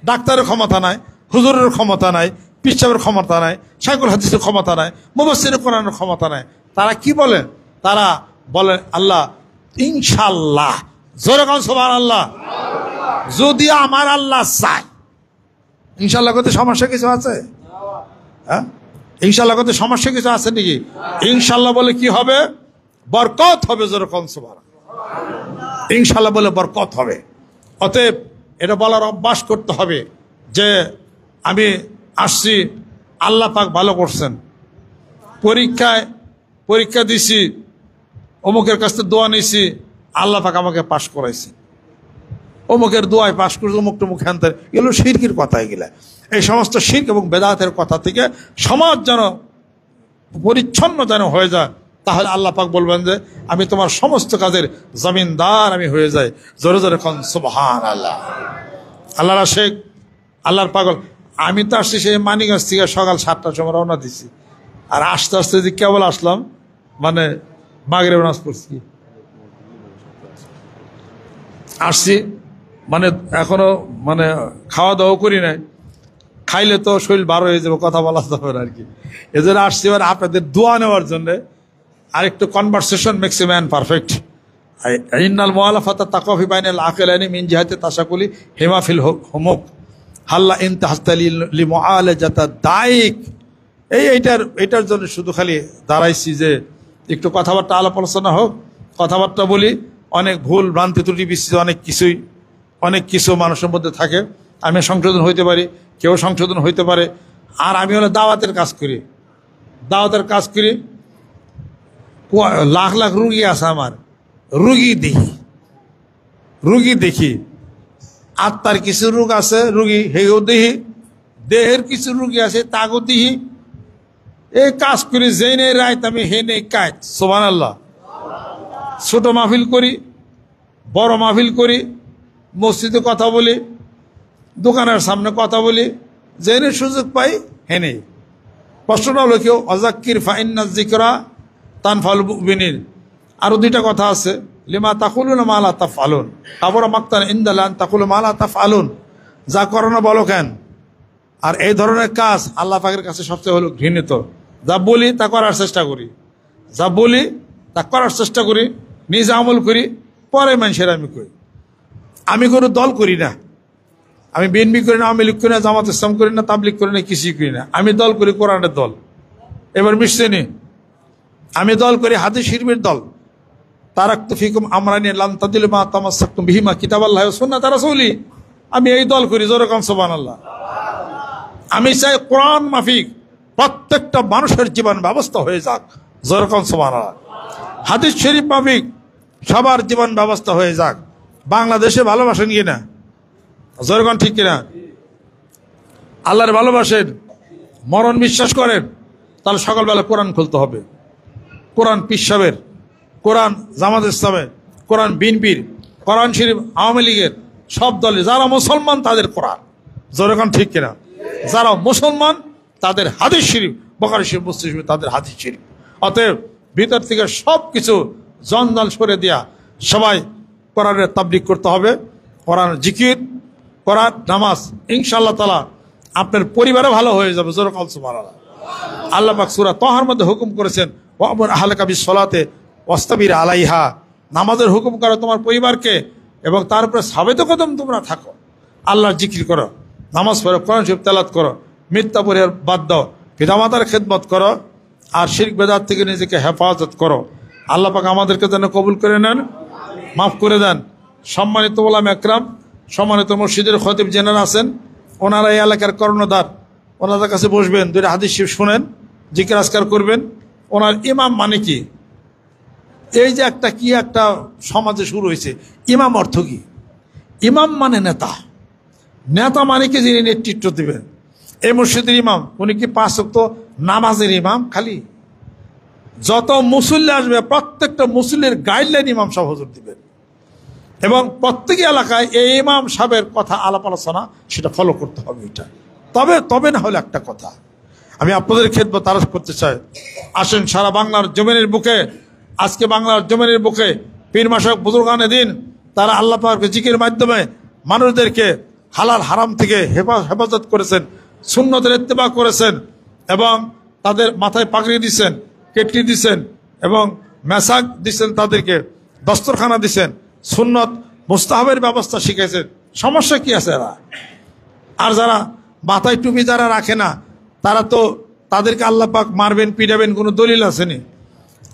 ডাক্তারের ক্ষমতা নাই, হুজুরের ক্ষমতা নাই, পিসাবের ক্ষমতা নাই, শাইখুল হাদিসের ক্ষমতা নাই, মুফাসসিরে কোরআনের ক্ষমতা নাই। তারা কি বলেন? তারা বলেন আল্লাহ ইনশাআল্লাহ। যেরকম সুবহানাল্লাহ। যদি আমার আল্লাহ চায়। ইনশাআল্লাহ করতে সমস্যা কিছু আছে? হ্যাঁ, ইনশাআল্লাহ করতে সমস্যা কিছু আছে নাকি? ইনশাআল্লাহ বলে কি হবে? বরকত হবে। যেরকম সুবহানাল্লাহ। ইনশাআল্লাহ বলে বরকত হবে। অতএব এটা বলার অভ্যাস করতে হবে যে আমি আসছি, আল্লাহ পাক ভালো করছেন। পরীক্ষা দিছি, অমুকের কাছ থেকে দোয়া নিয়েছি, আল্লাহ পাক আমাকে পাশ করাইছে। অমুকের দোয়ায় পাশ করছে, অমুক টমুক হ্যান্তার, এগুলো শিরকের কথা। এগুলা এই সমস্ত শিরক এবং বেদাতের কথা থেকে সমাজ যেন পরিচ্ছন্ন যেন হয়ে যায়, তাহলে আল্লাহ পাক বলবেন যে আমি তোমার সমস্ত কাজের জমিনদার আমি হয়ে যাই। জোরে জোরে কোন সুবহানাল্লাহ। আল্লাহর আশিক, আল্লাহর পাগল। আমি তো আসছি সেই মানিকগঞ্জ থেকে সকাল 7টার সময় রওনা দিছি, আর আস্তে আস্তে যে কেবল আসলাম, মানে মাগরিব নামাজ পড়ছি, আসছি, মানে এখনো মানে খাওয়া দাওয়া করি নাই। খাইলে তো শরীর বার হয়ে যাবে, কথা বলা যাবে না আর কি। এজন্য আসছি এবার আপনাদের দোয়া নেওয়ার জন্য। আর একটু conversation makes a man perfect. ইন্নাল মুআলাফাতা তাকাফি বাইনাল আকিলাইনি মিন জিহাতি তাশাকুলি হিমা ফিল হুমুক হাল্লা ইনতাহাস্তা লিমুআলাজাতা দাইক। এইটার জন্য শুধু খালি দাঁড়াইছি যে একটু কথাবার্তা আলাপ আলোচনা হোক, কথাবার্তা বলি। অনেক ভুল ভ্রান্তি ত্রুটি বিস্তৃত অনেক কিছু মানুষের মধ্যে থাকে। আমি সংশোধন হইতে পারি, কেউ সংশোধন হইতে পারে। আর আমি হলো দাওয়াতের কাজ করি, লাখ লাখ রুগী আছে আমার, রুগী দেখি। আত্মার কিছু রোগ আছে, রুগী হেও দেখি। দেহের কিছু রুগী আছে, তাগো দেখি। এই কাজ করি, যেই নেই রাইত আমি হে নেই কাজ। সুবহানাল্লাহ। ছোট মাহফিল করি, বড় মাহফিল করি, মসজিদে কথা বলি, দোকানের সামনে কথা বলি, যেনে সুযোগ পাই হেনে। প্রশ্নটা হলো কেউ অজাক্কির ফাইন্না যিকরা তানফাউল মুমিনিন। আরো দুইটা কথা আছে, লিমা তাকুলুনা মা লা তাফআলুন, কাবুরা মাকতান ইনদাল্লাহ আন তাকুলু মা লা তাফআলুন। যা করো না বলো কেন। আর এই ধরনের কাজ আল্লাহ পাকের কাছে সবচেয়ে হলো ঘৃণিত। যা বলি তা করার চেষ্টা করি, নিজে আমল করি, পরে মানুষের আমি করি। আমি কোনো দল করি না, আমি বিএনপি করি না, আওয়ামী লীগ করি না, জামাত ইসলাম করি না, তাবলীগ করি না, কিছুই করি না। আমি দল করি কোরআনের দল। এবার মিশছে নি, আমি দল করি হাদিস শরীফের দল। তারাকতু ফিকুম আমরানি লান তাদিলু মা তামাসসাকতুম বিহিমা কিতাবাল্লাহি ওয়া সুন্নাতি রাসূলি। আমি এই দল করি। যেরকম সুবহানাল্লাহ। আমি চাই কোরআন মাফিক প্রত্যেকটা মানুষের জীবন ব্যবস্থা হয়ে যাক। যেরকম সুবহানাল্লাহ। হাদিস শরীফ মাফিক সবার জীবন ব্যবস্থা হয়ে যাক। বাংলাদেশে ভালোবাসেন কিনা? যেরকম ঠিক কিনা? আল্লাহর ভালোবাসেন, মরণ বিশ্বাস করেন, তাহলে সকালবেলা কোরআন খুলতে হবে। কোরআন পীর সাহেবের, কোরআন জামাত ইসলামের, কোরআন বিএনপির, কোরআন শরীফ আওয়ামী লীগের, সব দলে যারা মুসলমান তাদের কোরআন। যেরকম ঠিক কিনা? যারা মুসলমান তাদের হাদিস শরীফ, বুখারী শরীফ, মুসলিম শরীফ, তাদের হাদিস শরীফ। অতএব ভিতর থেকে সব কিছু জঞ্জাল সরে দিয়া সবাই কোরআনের তাবলীগ করতে হবে। কোরআন জিকির, কোরআন নামাজ, ইনশাআল্লাহ তাআলা আপনার পরিবারও ভালো হয়ে যাবে। যেরকম সুবহানাল্লাহ। আল্লাহ পাক সূরা তাহার মধ্যে হুকুম করেছেন, ওয়ামুর আহলাকা বিসসালাতি ওয়াসতাবির আলাইহা। নামাজের হুকুম করো তোমার পরিবারকে, এবং তার উপরে সাবেত কদম তোমরা থাকো। আল্লাহর জিকির করো, নামাজ পড়ো, কোরআন শরীফ তেলাওয়াত করো, মিথ্যা পরিহার বাদ দাও, পিতামাতার খেদমত করো, আর শিরক বেদাত থেকে নিজেকে হেফাজত করো। আল্লাহ পাক আমাদেরকে যেন কবুল করে নেন, মাফ করে দেন। সম্মানিত ওলামা একরাম, সম্মানিত মসজিদের খতিব জেনারেল আছেন, ওনারা এই এলাকার কর্ণধার। ওনাদের কাছে বসবেন, দুইটা হাদিস শরীফ শুনেন, জিকির আজকার করবেন। ওনার ইমাম মানে কি? এই যে একটা সমাজে শুরু হয়েছে, ইমাম অর্থ কি? ইমাম মানে নেতা। নেতা মানে কি? যিনি নেতৃত্ব দিবেন। এই মসজিদের ইমাম উনি কি 5 ওয়াক্ত নামাজের ইমাম? খালি যত মুসল্লি আসবে প্রত্যেকটা মুসল্লির গাইডলাইন ইমাম সাহেব হুজুর দিবেন। এবং প্রত্যেক এলাকায় এই ইমাম সাহেবের কথা আলাপ আলোচনা সেটা ফলো করতে হবে। এটা তবে না হলে একটা কথা আমি আপনাদের খেদমত তারস করতে চাই। আসেন সারা বাংলার জমিনের বুকে, আজকে বাংলার জমিনের বুকে পীর মাশায়েখ বুজুর্গানে দিন তারা আল্লাহ পাকের জিকিরের মাধ্যমে মানুষদেরকে হালাল হারাম থেকে হেফাজত করেছেন, সুন্নতের ইত্তেবা করেছেন এবং তাদের মাথায় পাগড়ি দিচ্ছেন, কেটলি দিচ্ছেন এবং মেসাক দিচ্ছেন, তাদেরকে দস্তরখানা দিচ্ছেন, সুন্নত মুস্তাহাবের ব্যবস্থা শিখেছেন। সমস্যা কি আছে এরা? আর যারা মাথায় টুপি যারা রাখে না তারা তো তাদেরকে আল্লাহ পাক মারবেন পিটাবেন কোনো দলিল আসেনি।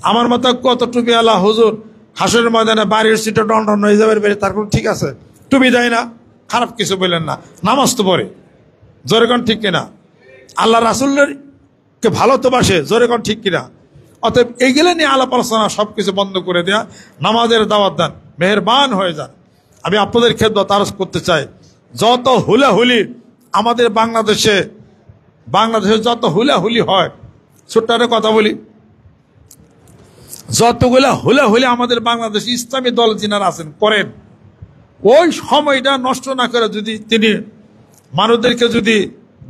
আমার মতো কত টুপি আল্লাহ হুজুর হাসরের ময়দানে বাড়ির সিটে টন হয়ে যাবে বেড়ে, তার কোনো ঠিক আছে? টুপি দেয় না, খারাপ কিছু বললেন না, নামাজ তো পড়ে, জোরে কোন ঠিক কিনা? আল্লাহ রাসূলকে ভালো তো বাসে, জোরে কোন ঠিক কিনা? অতএব এইগুলো নিয়ে আলাপ আলোচনা সবকিছু বন্ধ করে দেয়া, নামাজের দাওয়াত দেন, মেহেরবান হয়ে যান। আমি আপনাদের খেদমত আরজ করতে চাই, যত হুলাহুলি আমাদের বাংলাদেশে যত হুলাহুলি হয়, ছোট্ট একটা কথা বলি, যতগুলা হুলাহুলি আমাদের বাংলাদেশে ইসলামী দল যিনারা আছেন করেন, ওই সময়টা নষ্ট না করে যদি তিনি মানুষদেরকে যদি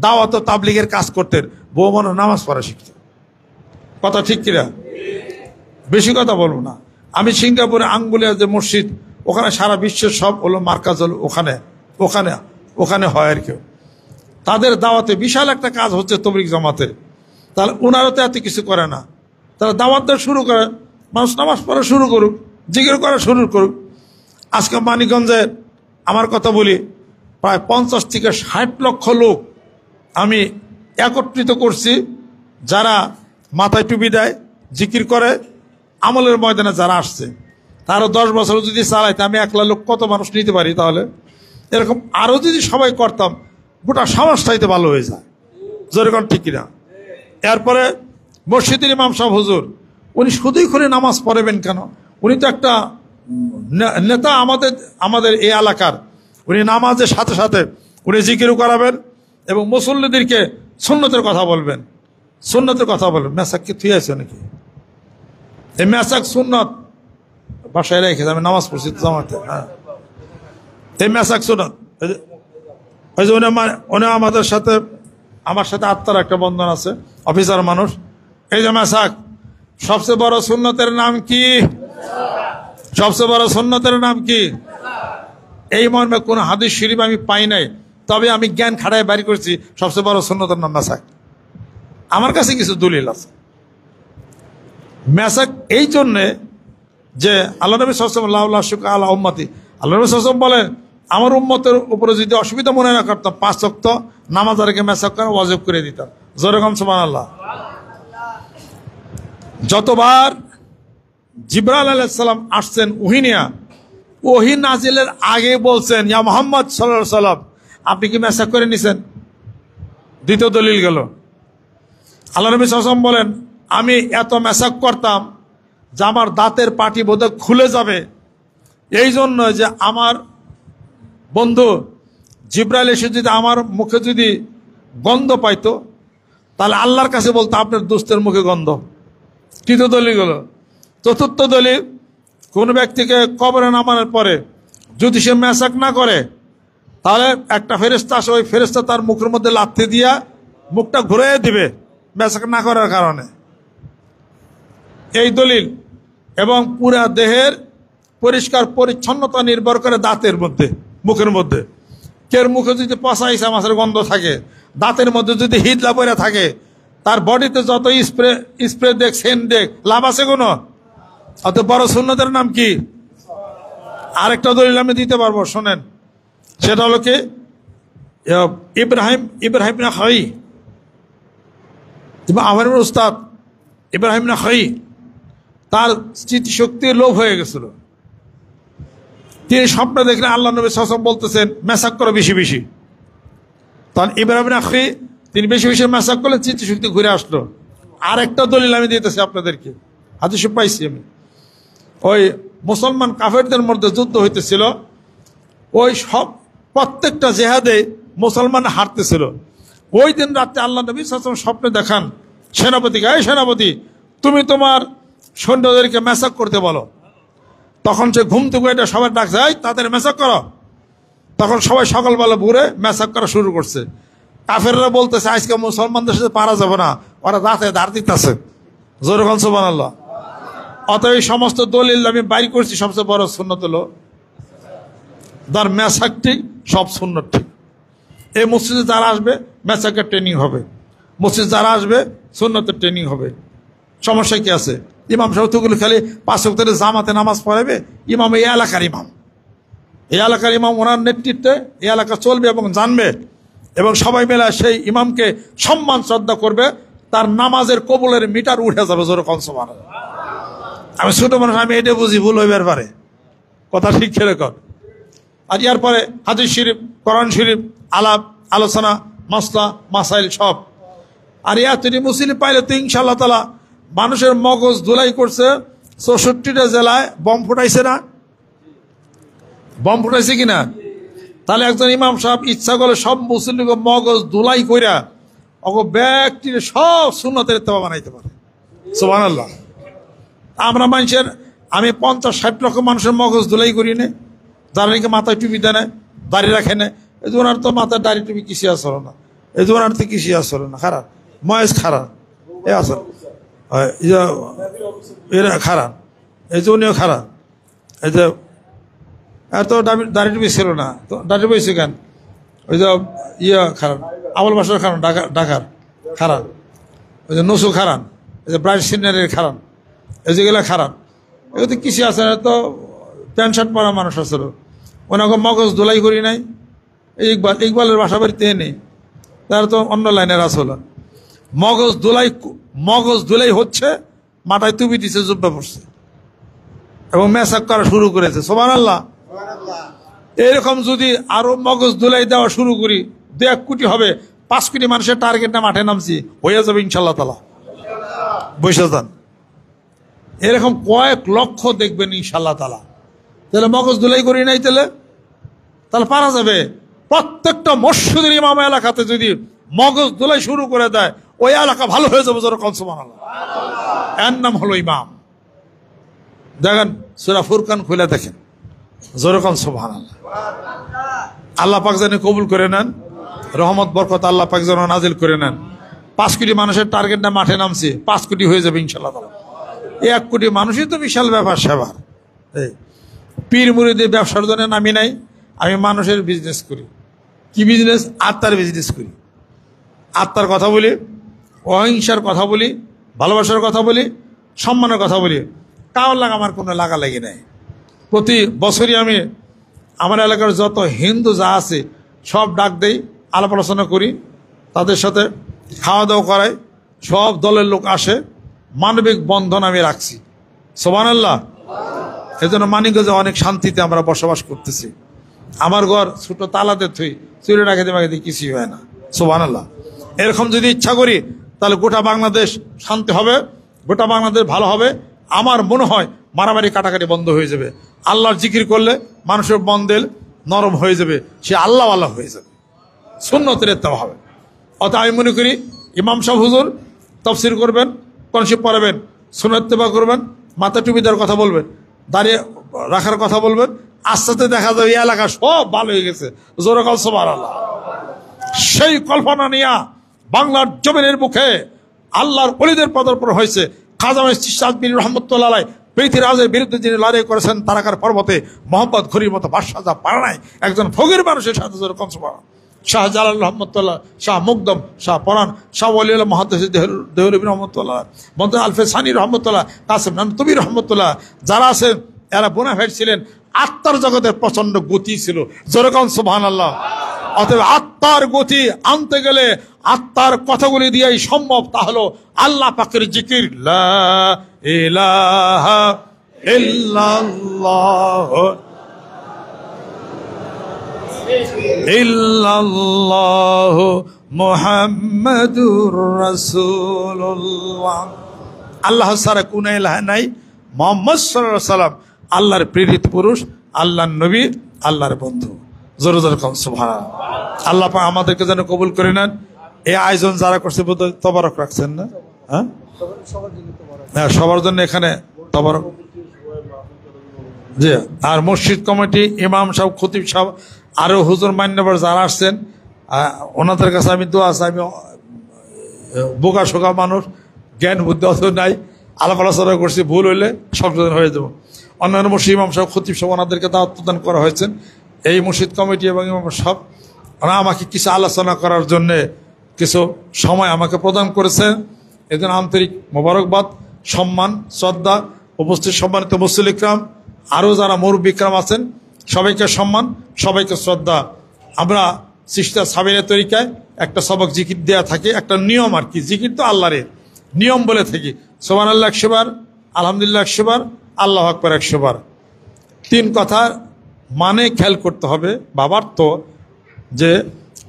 দাওয়াত ও তাবলীগের কাজ করতেন, বউ মানুষ নামাজ পড়া শিখতেন। কথা ঠিক কিনা? বেশি কথা বলবো না। আমি সিঙ্গাপুরে আঙ্গুলিয়া যে মসজিদ, ওখানে সারা বিশ্বের সব হলো মার্কাজ হলো, ওখানে হয় আর কেউ তাদের দাওয়াতে বিশাল একটা কাজ হচ্ছে তবলিগ জামাতের। তাহলে ওনারা তো এত কিছু করে না, তারা দাওয়াত দেওয়া শুরু করে, মানুষ নামাজ পড়া শুরু করুক, জিকির করা শুরু করুক। আজকে মানিকগঞ্জের আমার কথা বলি, প্রায় 50 থেকে 60 লক্ষ লোক আমি একত্রিত করছি, যারা মাথায় টুপি দেয়, জিকির করে, আমলের ময়দানে যারা আসছে। তারও 10 বছর যদি চালাইতে আমি 1 লাখ লোক কত মানুষ নিতে পারি? তাহলে এরকম আরও যদি সবাই করতাম, গোটা সমাজটাইতে ভালো হয়ে যায়, যেরকম ঠিক কিনা? এরপরে মসজিদের ইমাম সাহেব হুজুর, উনি শুধুই করে নামাজ পড়বেন কেন? উনি তো একটা নেতা আমাদের এই এলাকার। উনি নামাজের সাথে সাথে উনি জিকিরও করাবেন এবং মুসল্লিদেরকে সুন্নতের কথা বলবেন, মেসাক কি তুই আছে নাকি? এই মেসাক সুন্নত বাসায় রেখে আমি নামাজ পড়ছি জামাতে। হ্যাঁ, এই মেসাক সুন্নত, ওই যে উনি আমার সাথে আত্মার একটা বন্ধন আছে, অফিসার মানুষ। এই যে মেসাক, সবচেয়ে বড় সুন্নতের নাম কি? সবচেয়ে বড় সুন্নতের নাম কি? এই মর্মে কোন হাদিস শরীফ আমি পাই নাই, তবে আমি জ্ঞান খাড়ায় বাড়ি করছি, সবচেয়ে বড় সুন্নতের নাম মেসাক। আমার কাছে কিছু দলিল আছে। মেসাক এই জন্যে যে আল্লাহ নবী সাল্লাল্লাহু আলাইহি উম্মতি, আল্লাহ নবী সাল্লাল্লাহু আলাইহি বলেন, আমার উম্মতের উপরে যদি অসুবিধা মনে না করতাম, 5 ওয়াক্ত নামাজ আরেকে মেসাক করা ওয়াজিব করে দিতাম। যেরকম সুবহানাল্লাহ। যতবার জিবরাইল আলাইহিস সালাম আসছেন ওহিনিয়া, ওহি নাজিলের আগে বলছেন, ইয়া মুহাম্মদ সাল্লাল্লাহু আলাইহি সাল্লাম, আপনি কি মেসাক করে নিছেন? দ্বিতীয় দলিল গেল। আল্লাহ নবী সাল্লাল্লাহু আলাইহি ওয়াসাল্লাম বলেন, আমি এত মেসাক করতাম যে আমার দাঁতের পাটি বোধহয় খুলে যাবে, এই জন্য যে আমার বন্ধু জিবরাইল এসে যদি আমার মুখে যদি গন্ধ পাইতো, তাহলে আল্লাহর কাছে বলতো আপনার দোস্তের মুখে গন্ধ। তৃতীয় দলিল গেল। চতুর্থ দলিল, কোন ব্যক্তিকে কবরে নামানোর পরে যদি সে মেসাক না করে, তাহলে একটা ফেরেশতা আসে, ওই ফেরেশতা তার মুখের মধ্যে লাথি দিয়া মুখটা ঘুরে দিবে মেসাক না করার কারণে। এই দলিল। এবং পুরা দেহের পরিষ্কার পরিচ্ছন্নতা নির্ভর করে দাঁতের মধ্যে, মুখের মধ্যে। কের মুখে যদি পচা ইসা মাছের গন্ধ থাকে, দাঁতের মধ্যে যদি হিদলা পড়ে থাকে, তার বডিতে যত স্প্রে দেখ, সেন্ট দেখ, লাভ আছে কোনো? অত বড় সুন্নতের নাম কি? আরেকটা দলিল আমি দিতে পারবো, শোনেন। সেটা হলো কি, ইব্রাহিম নাখাই, আমার উস্তাদ ইব্রাহিম নাখাই, তার স্মৃতিশক্তির লোভ হয়ে গেছিল। তিনি স্বপ্নে দেখলেন আল্লাহ নবী সাল্লাল্লাহু আলাইহি ওয়াসাল্লাম বলতেছেন মেসাক করো বেশি বেশি। তখন ইব্রাহিম নাখাই তিনি বেশি বেশি মেসাক করলেন, স্মৃতিশক্তি ঘুরে আসলো। আরেকটা দলিল আমি দিতেছি আপনাদেরকে, হাদিসে পাইছি আমি। ওই মুসলমান কাফেরদের মধ্যে যুদ্ধ হইতেছিল, ওই সব প্রত্যেকটা জেহাদে মুসলমান হারতেছিল। ওই দিন রাতে আল্লাহ নবী সাল্লাল্লাহু আলাইহি ওয়াসাল্লাম স্বপ্নে দেখান সেনাপতিকে, এই সেনাপতি, তুমি তোমার সৈন্যদেরকে মেসাক করতে বলো। তখন সে ঘুম থেকে এটা সবাই ডাকছে, এই তাদের মেসাক করো। তখন সবাই সকালবেলা ভোরে মেসাক করা শুরু করছে। কাফেররা বলতেছে আজকে মুসলমানদের সাথে পারা যাবে না, ওরা রাতে ধার দিতেছে। জোরে বলেন সুবহানাল্লাহ। অতএব এই সমস্ত দলিল আমি বাইর করছি, সবচেয়ে বড় সুন্নত হলো তার মেসাক ঠিক, সব সুন্নত ঠিক। এই মসজিদে যারা আসবে মেসাকের ট্রেনিং হবে, মসজিদ যারা আসবে সুন্নতের ট্রেনিং হবে। সমস্যা কি আছে? ইমাম সাহেব তুগুলো খালি 5 ওয়াক্তের জামাতে নামাজ পড়াবে। ইমাম এই এলাকার ইমাম, এই এলাকার ইমাম, ওনার নেতৃত্বে এই এলাকা চলবে এবং জানবে, এবং সবাই মিলে সেই ইমামকে সম্মান শ্রদ্ধা করবে। তার নামাজের কবুলের মিটার উঠে যাবে। জোরে কোন সুবহানাল্লাহ। আমি ছোট মানুষ, আমি এটা বুঝি, ভুল হইবার পারে, কথা ঠিক খেলে কর। আর ইয়ার পরে হাদিস শরীফ, কোরআন শরীফ, আলাপ আলোচনা, মাসলা মাসাইল সব। আর তিনি মুসলিম পাইলে তো ইনশাআল্লাহ তাআলা মানুষের মগজ ধুলাই করছে। 64টা জেলায় বম ফুটাইছে না? বম ফুটাইছে কিনা? তাহলে একজন ইমাম সাহেব ইচ্ছা করে সব মুসলিমকে মগজ ধুলাই কইরা ব্যক্তির সব সুন্নতের ইত্তেবা বানাইতে পারে। সুবহানাল্লাহ। আমরা মানুষের, আমি 50-60 লক্ষ মানুষের মগজ ধুলাই করি না, যারা নাকি মাথায় টুপি দেয় না, দাড়ি রাখে না। এই ওনার তো মাথায় দাড়ি টুপি কিছু আসলো না, এই ওনার তো কিছু আসলো না, খারাপ ময়েস খারাপ এ আসল এরা খারাপ, এই যে উনিও খারাপ। এই যে এত দাড়ি টুপি ছিল না, তো দাড়ি বইছে কেন? ওই যে খারাপ, আবুল বাসার খারাপ, ঢাকার খারাপ, ওই যে নসু খারাপ, এই যে ব্রাইট সিনারের খারাপ, এই যেগুলো খারাপ। এগুলো তো কিছু আছে না, তো প্যান্ট শার্ট পরা মানুষ আসলো, ওনাকে মগজ ধুলাই করি নাই। ইকবালের বাসা বাড়িতে নেই, তার তো অন্য লাইনের আসলো। মগজ ধুলাই হচ্ছে, মাথায় টুপি দিছে, জুব্বা পড়ছে এবং মেসাক করা শুরু করেছে। সুবহানাল্লাহ। এরকম যদি আরো মগজ ধুলাই দেওয়া শুরু করি, 2-1 কোটি হবে, 5 কোটি মানুষের টার্গেট না মাঠে নামছি, হয়ে যাবে ইনশাআল্লাহ তাআলা। বসে যান, এরকম কয়েক লক্ষ দেখবেন ইনশাআল্লাহ তাআলা। তাহলে মগজ ধুলাই করি নাই, তাহলে পারা যাবে। প্রত্যেকটা মসজিদের ইমাম এলাকাতে যদি মগজ ধুলাই শুরু করে দেয়, ওই এলাকা ভালো হয়ে যাবে। জোরে কোন সুবহানাল্লাহ। এর নাম হলো ইমাম। দেখেন সূরা ফুরকান খুলে দেখেন, জোরে কোন সুবহানাল্লাহ। আল্লাহ পাক যেন কবুল করে নেন, রহমত বরকত আল্লাহ পাক যেন নাজিল করে নেন। 5 কোটি মানুষের টার্গেট না মাঠে নামছে, 5 কোটি হয়ে যাবে ইনশাআল্লাহ তাআলা। 1 কোটি মানুষই তো বিশাল ব্যাপার সেবার। পীর মুরিদের ব্যবসার জন্য নামি নাই, আমি মানুষের বিজনেস করি। কি বিজনেস? আত্মার বিজনেস করি। আত্মার কথা বলি, অহিংসার কথা বলি, ভালোবাসার কথা বলি, সম্মানের কথা বলি। কারোর লাগা আমার কোনো লাগালাগি নাই। প্রতি বছরই আমি আমার এলাকার যত হিন্দু যা আছে সব ডাক দেই, আলাপ আলোচনা করি, তাদের সাথে খাওয়া দাওয়া করাই, সব দলের লোক আসে, মানবিক বন্ধন আমি রাখছি। সুবহানাল্লাহ। এই জন্য মানিকগঞ্জে অনেক শান্তিতে আমরা বসবাস করতেছি। আমার ঘর ছোট তালাতে থুই, চুরি রাখাতে মাখাতে কিছুই হয় না। সুবহানাল্লাহ। এরকম যদি ইচ্ছা করি, তাহলে গোটা বাংলাদেশ শান্তি হবে, গোটা বাংলাদেশ ভালো হবে। আমার মনে হয় মারামারি কাটাকাটি বন্ধ হয়ে যাবে। আল্লাহর জিকির করলে মানুষের মন দিল নরম হয়ে যাবে, সে আল্লাহ হয়ে যাবে, সুন্নতের ইত্তেবা হবে। অতএব আমি মনে করি ইমাম সাহেব হুজুর তাফসীর করবেন, কোরআন শরীফ পড়াবেন, সুন্নাত ইত্তেবা করবেন, মাথা টুপি দেওয়ার কথা বলবেন, দাঁড়িয়ে রাখার কথা বলবেন। আস্তে আস্তে দেখা যাবে এই এলাকা সব ভালো হয়ে গেছে। জোরে কল সুবহানাল্লাহ। সেই কল্পনা নিয়ে বাংলার জমিনের মুখে আল্লাহর ওলিদের পদার্পণ হয়েছে। খাজা চিশতি রহমতুল্লাহ আলাইহি পৃথিবীরাজের বিরুদ্ধে যিনি লড়াই করেছেন তারাকার পর্বতে, মোহাম্মদ ঘুরির মতো বাদশাহ যা পারে নাই, একজন ফকির মানুষের সাথে জোরে কল সুবহানাল্লাহ। শাহ জালাল রহমতুল্লাহ, শাহ মুকদম, শাহ পরান, শাহ ওয়ালিউল্লাহ মুহাদ্দিস দেহলভী রহমতুল্লাহ, মন্ত্রী আলফে সানি রহমতুল্লাহ, কাসেম নানতুবি রহমতুল্লাহ, যারা আছেন এরা বোনাফাইড ছিলেন। আত্মার জগতের প্রচন্ড গতি ছিল। জোরে কোন সুবহানাল্লাহ। অতএব আত্মার গতি আনতে গেলে আত্মার কথাগুলি দিয়েই সম্ভব। তা হলো আল্লাহ পাকের জিকির, লা ইলাহা ইল্লাল্লাহ ইল্লাল্লাহ মুহাম্মাদুর রাসূলুল্লাহ। আল্লাহ ছাড়া কোন ইলাহ নাই। মুহাম্মদ সাল্লাল্লাহু আলাইহি ওয়াসাল্লাম আল্লাহর প্রেরিত পুরুষ, আল্লাহর নবী, আল্লাহর বন্ধু। জোরে জোরে কোন সুবহানাল্লাহ। আল্লাহ পাক আমাদেরকে যেন কবুল করে নেন। এই আয়োজন যারা করছে তবারক রাখছেন না? হ্যাঁ, সবার জন্য এখানে তবারক। জি। আর মসজিদ কমিটি, ইমাম সাহেব, খতিব সাহেব, আরো হুজুর মান্যবর যারা আসছেন, ওনাদের কাছে আমি দোয়া আছে। আমি বোকা শোকা মানুষ, জ্ঞান বুদ্ধি অত নাই, আলাপ আলোচনা করছি, ভুল হইলে সংশোধন হয়ে যাবো। অন্যান্য মসজিদ ইমাম সাহেব, খতিব সাহেব, ওনাদেরকে দাওয়াত প্রদান করা হয়েছে। এই মসজিদ কমিটি এবং ইমাম সাহেব ওরা আমাকে কিছু আলোচনা করার জন্যে কিছু সময় আমাকে প্রদান করেছেন। এজন্য আন্তরিক মোবারকবাদ, সম্মান, শ্রদ্ধা। উপস্থিত সম্মানিত মুসলিম ইকরাম, আরও যারা মুরব্বী ইকরাম আছেন, সবাইকে সম্মান, সবাইকে শ্রদ্ধা। আমরা সিস্টার সাবিরের তরিকায় একটা সবক জিকির দেওয়া থাকে, একটা নিয়ম আর কি। জিকির তো আল্লাহরের নিয়ম বলে থাকি, সুবহানাল্লাহ 100 বার, আলহামদুলিল্লাহ 100 বার, আল্লাহু আকবার 100 বার। 3 কথার মানে খেয়াল করতে হবে বাবার তো, যে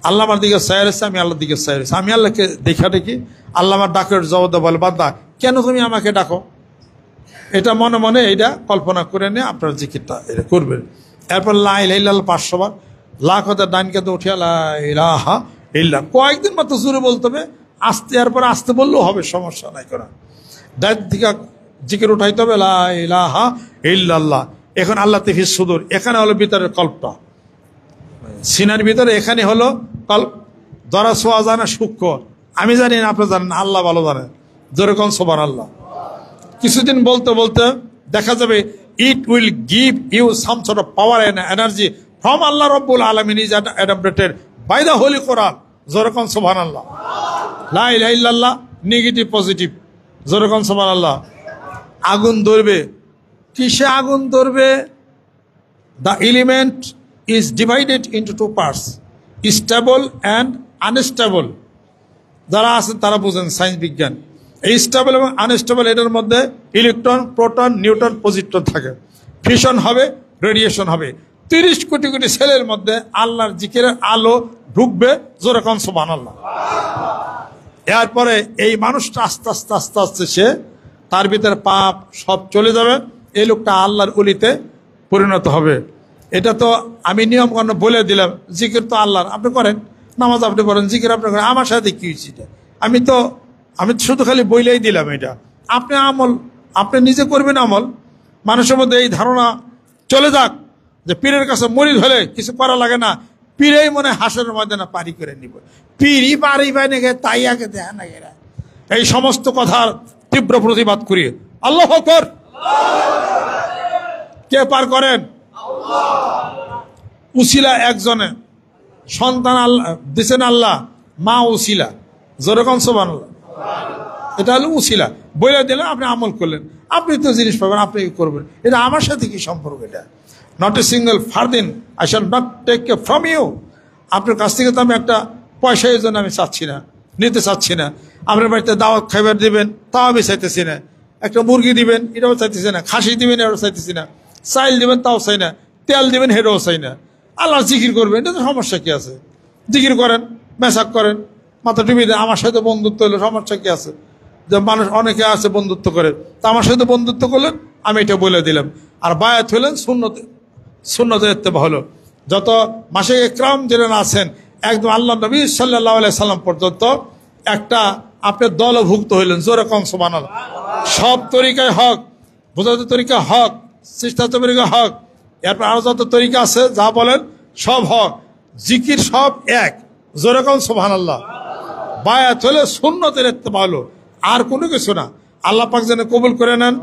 আল্লাহ আমার দিকে চাই রয়েছে, আমি আল্লাহর দিকে চাই রয়েছে। আমি আল্লাহকে দেখা দেখি, আল্লাহ আমার ডাকের জবাব বলে, বান্দা কেন তুমি আমাকে ডাকো? এটা মনে মনে এটা কল্পনা করে নিয়ে আপনার জিকিরটা এটা করবেন। এরপর লা ইলাহা ইল্লাল্লাহ 500 বার, লাখ হাজার ডাইনকে তো উঠিয়া লা ইলাহা ইল্লাল্লাহ। কয়েকদিন মাত্র জোরে বলতে হবে, আস্তে, এরপর আস্তে বললেও হবে, সমস্যা নাই করা। ডাইন থেকে জিকির উঠাইতে হবে লা ইলাহা ইল্লাল্লাহ। এখন আল্লাহ তিফিস সুদূর, এখানে হলো ভিতরের কল্পটা, সিনার ভিতরে এখানে হলো কল্প। ধরা ছোঁয়া জানে সূক্ষ্ম, আমি জানি না, আপনি জানেন, আল্লাহ ভালো জানেন। যেরকম সুবহানাল্লাহ কিছুদিন বলতে বলতে দেখা যাবে it will give you some sort of power and energy from Allah Rabbul Alamin is adapted by the holy Quran. যেরকম সুবহানাল্লাহ। লা ইলাহা ইল্লাল্লাহ নেগেটিভ পজিটিভ, যেরকম সুবহানাল্লাহ। আগুন ধরবে, কিসে আগুন ধরবে? The element is divided into 2 parts, stable and unstable. যারা আছেন তারা বুঝেন সায়েন্স বিজ্ঞান। এই স্টেবল এবং আনস্টেবল, এটার মধ্যে ইলেকট্রন, প্রোটন, নিউট্রন, পজিট্রন থাকে। ফিশন হবে, রেডিয়েশন হবে। 30 কোটি কোটি সেলের মধ্যে আল্লাহর জিকিরের আলো ঢুকবে, যেরকম সুবহানাল্লাহ। এরপরে এই মানুষটা আস্তে আস্তে আস্তে আস্তে সে, তার ভিতরে পাপ সব চলে যাবে, এই লোকটা আল্লাহর ওলিতে পরিণত হবে। এটা তো আমি নিয়ম কানুন বলে দিলাম। জিকির তো আল্লাহর, আপনি করেন, নামাজ আপনি পড়েন, জিকির আপনি করেন। আমার সাথে কি হয়েছে? এটা আমি শুধু খালি বইলেই দিলাম। এটা আপনি আমল, আপনি নিজে করবেন আমল। মানুষের মধ্যে এই ধারণা চলে যাক যে পীরের কাছে মরিদ হলে কিছু করা লাগে না, পীরেই মনে হাসের ময়দানে পারি করে নিব, পীরই পারি পাই নাকি, তাই আগে দেখা না গেরা। এই সমস্ত কথার তীব্র প্রতিবাদ করি। আল্লাহু আকবার। কে পার করেন? উসিলা একজনে, সন্তান আল্লাহ দিচ্ছেন আল্লাহ, মা উসিলা, যেরকম সুবহানাল্লাহ। এটা হলো উসিলা, বলে দিলেন, আপনি আমল করলেন, আপনি তো জিনিস পাবেন, আপনি করবেন। এটা আমার সাথে কি সম্পর্ক? এটা not a single farthing I shall not take from you. আপনার কাছ থেকে তো আমি একটা পয়সা এই জন্য আমি চাচ্ছি না, নিতে চাচ্ছি না। আপনার বাড়িতে দাওয়াত খাইবার দিবেন, তাও আমি চাইতেছি না। একটা মুরগি দিবেন, এটাও চাইতেছি না। খাসি দিবেন, এটাও চাইতেছি না। চাইল দিবেন, তাও চাই না। তেল দিবেন, হেটাও চাই না। আল্লাহর জিকির করবেন, এটা তো সমস্যা কি আছে? জিকির করেন, মেসাক করেন, মাথা টিভি দেন। আমার সাথে বন্ধুত্ব হলে সমস্যা কি আছে? যে মানুষ অনেকে আছে বন্ধুত্ব করে, তা আমার সাথে বন্ধুত্ব করলেন, আমি এটা বলে দিলাম। আর বায়াত হলেন সুন্নতে ইত্তেবা হলো। যত মাশায়েখ ইকরাম যারা আছেন, একদম আল্লাহ নবী সাল্লাল্লাহু আলাইহি সাল্লাম পর্যন্ত একটা আপনি দলভুক্ত হইলেন, যেরকম সুবহানাল্লাহ। সব তরিকায় হক, বোঝাতে তরিকা হক, শিষ্টাচার তরিকা হক, এরপর আরো যত তরিকা আছে যা বলেন সব হক, জিকির সব এক, যেরকম সুবহানাল্লাহ। বায়াত হলে সুন্নতের ইত্তেবা হলো, আর কোনো কিছু না। আল্লাহ পাক যেন কবুল করে নেন।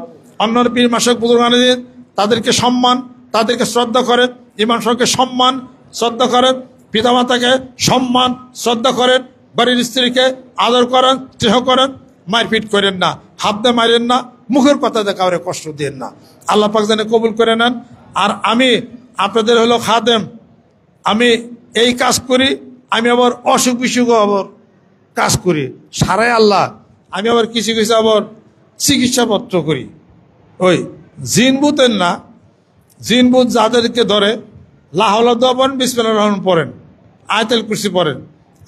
অন্যান্য পীর মাশায়েখ বুজুর্গানের তাদেরকে সম্মান, তাদেরকে শ্রদ্ধা করেন। ইমাম সাহেবকে সম্মান, শ্রদ্ধা করেন। পিতামাতাকে সম্মান, শ্রদ্ধা করেন। বাড়ির স্ত্রীকে আদর করেন, স্নেহ করেন। মারপিট করেন না, হাত দিয়ে মারেন না, মুখের কথা দিয়ে কাউরে কষ্ট দেন না। আল্লাহ পাক যেন কবুল করে নেন। আর আমি আপনাদের হলো খাদেম, আমি এই কাজ করি, আমি আবার অসুখ বিসুখ আবার কাজ করি, সারাই আল্লাহ। আমি আবার কিছু কিছু আবার চিকিৎসাপত্র করি। ওই জিনবুতের না, জিনবুত যাদেরকে ধরে লাহলা দোয়া পড়েন, বিসমিল্লাহির রহমানির রহিম পড়েন, আয়াতুল কুরসি পড়েন।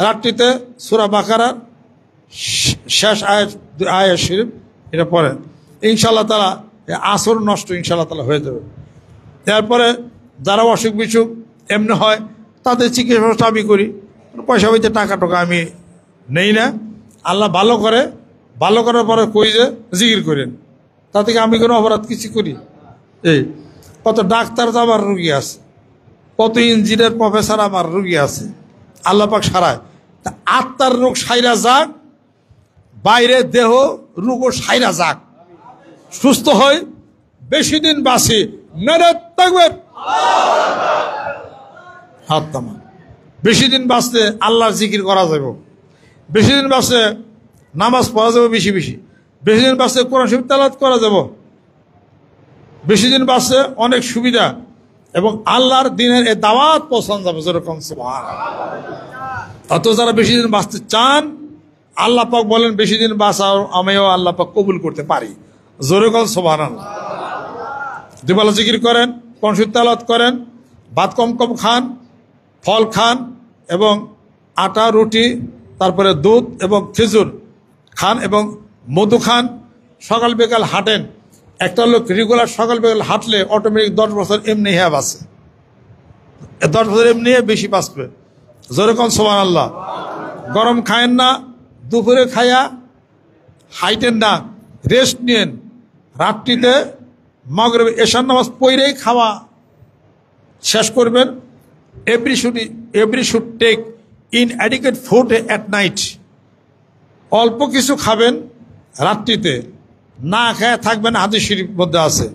রাত্রিতে সূরা বাকারার শেষ আয়াত শরীফ এটা পড়েন, ইনশাআল্লাহ তাআলা আসর নষ্ট ইনশাআল্লাহ তাআলা হয়ে যাবে। তারপরে যারা অসুখ বিসুখ এমনি হয়, তাদের চিকিৎসা আমি করি। পয়সা হইতে টাকা টাকা আমি নেই না। আল্লাহ ভালো করে, ভালো করার পরে কই যে জিকির করেন, তা থেকে আমি কোনো অপরাধ কিছু করি? এই কত ডাক্তার তো আমার রুগী আছে, কত ইঞ্জিনিয়ার প্রফেসর আমার রুগী আছে, আল্লাহ পাক সারায়। তা আত্মার রোগ সাইরা যাক, বাইরে দেহ রোগও সাইরা যাক, সুস্থ হয়, বেশি দিন বাঁচি, মেরে থাকবে হাত তামা। বেশি দিন বাঁচলে আল্লাহর জিকির করা যাবে, বেশি দিন বাঁচলে নামাজ পড়া যাবে বেশি বেশি, বেশি দিন বাঁচলে কোরআন শরীফ তেলাওয়াত করা যাবে, বেশি দিন বাঁচলে অনেক সুবিধা এবং আল্লাহর দিনের এই দাওয়াত পৌঁছানো যাবে যেরকম। অত যারা বেশি দিন বাঁচতে চান, আল্লাহ পাক বলেন বেশি দিন বাঁচাও, আমিও আল্লাহ পাক কবুল করতে পারি, যেরকম সুবহানাল্লাহ। দুবেলা জিকির করেন, কোরআন শরীফ তেলাওয়াত করেন, ভাত কম কম খান, ফল খান এবং আটা রুটি, তারপরে দুধ এবং খেজুর খান এবং মধু খান, সকাল বিকাল হাঁটেন। একটা লোক রেগুলার সকাল বিকাল হাঁটলে অটোমেটিক 10 বছর এমনি হ্যাঁ বাঁচে, 10 বছর এমনি বেশি বাঁচবে, যেরকম সুবহানাল্লাহ। গরম খায়েন না, দুপুরে খায়া হাইটেন না, রেস্ট নিয়েন, রাত্রিতে মাগরিব এশার নামাজ পড়েই খাওয়া শেষ করবেন। Every should take inadequate food at night. অল্প কিছু খাবেন রাত্রিতে, না খেয়ে থাকবেন, হাদিস শরীফ মধ্যে আছে।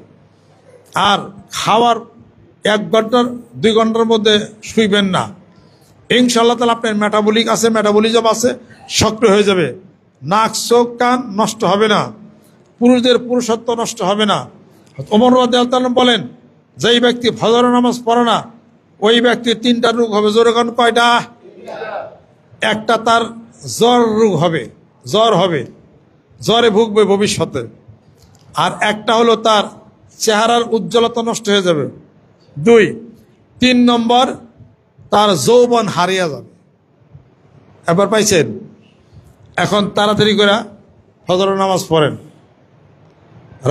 আর খাওয়ার 1 ঘন্টার 2 ঘন্টার মধ্যে শুইবেন না, ইনশাআল্লাহ তাআলা আপনার মেটাবলিজম আছে, সক্রিয় হয়ে যাবে, নাক চোখ কান নষ্ট হবে না, পুরুষদের পুরুষত্ব নষ্ট হবে না। ওমর রাদিয়াল্লাহু তাআলা বলেন, যেই ব্যক্তি ফজর নামাজ পড়ে না ওই ব্যক্তি 3টা রোগ হবে। জোরে কোন কয়টা? একটা তার জ্বর রোগ হবে, জ্বরে ভুগবে ভবিষ্যতে। আর একটা হলো তার চেহারার উজ্জ্বলতা নষ্ট হয়ে যাবে। 3 নম্বর তার যৌবন হারিয়ে যাবে। এবার পাইছেন? এখন তাড়াতাড়ি করে ফজর নামাজ পড়েন,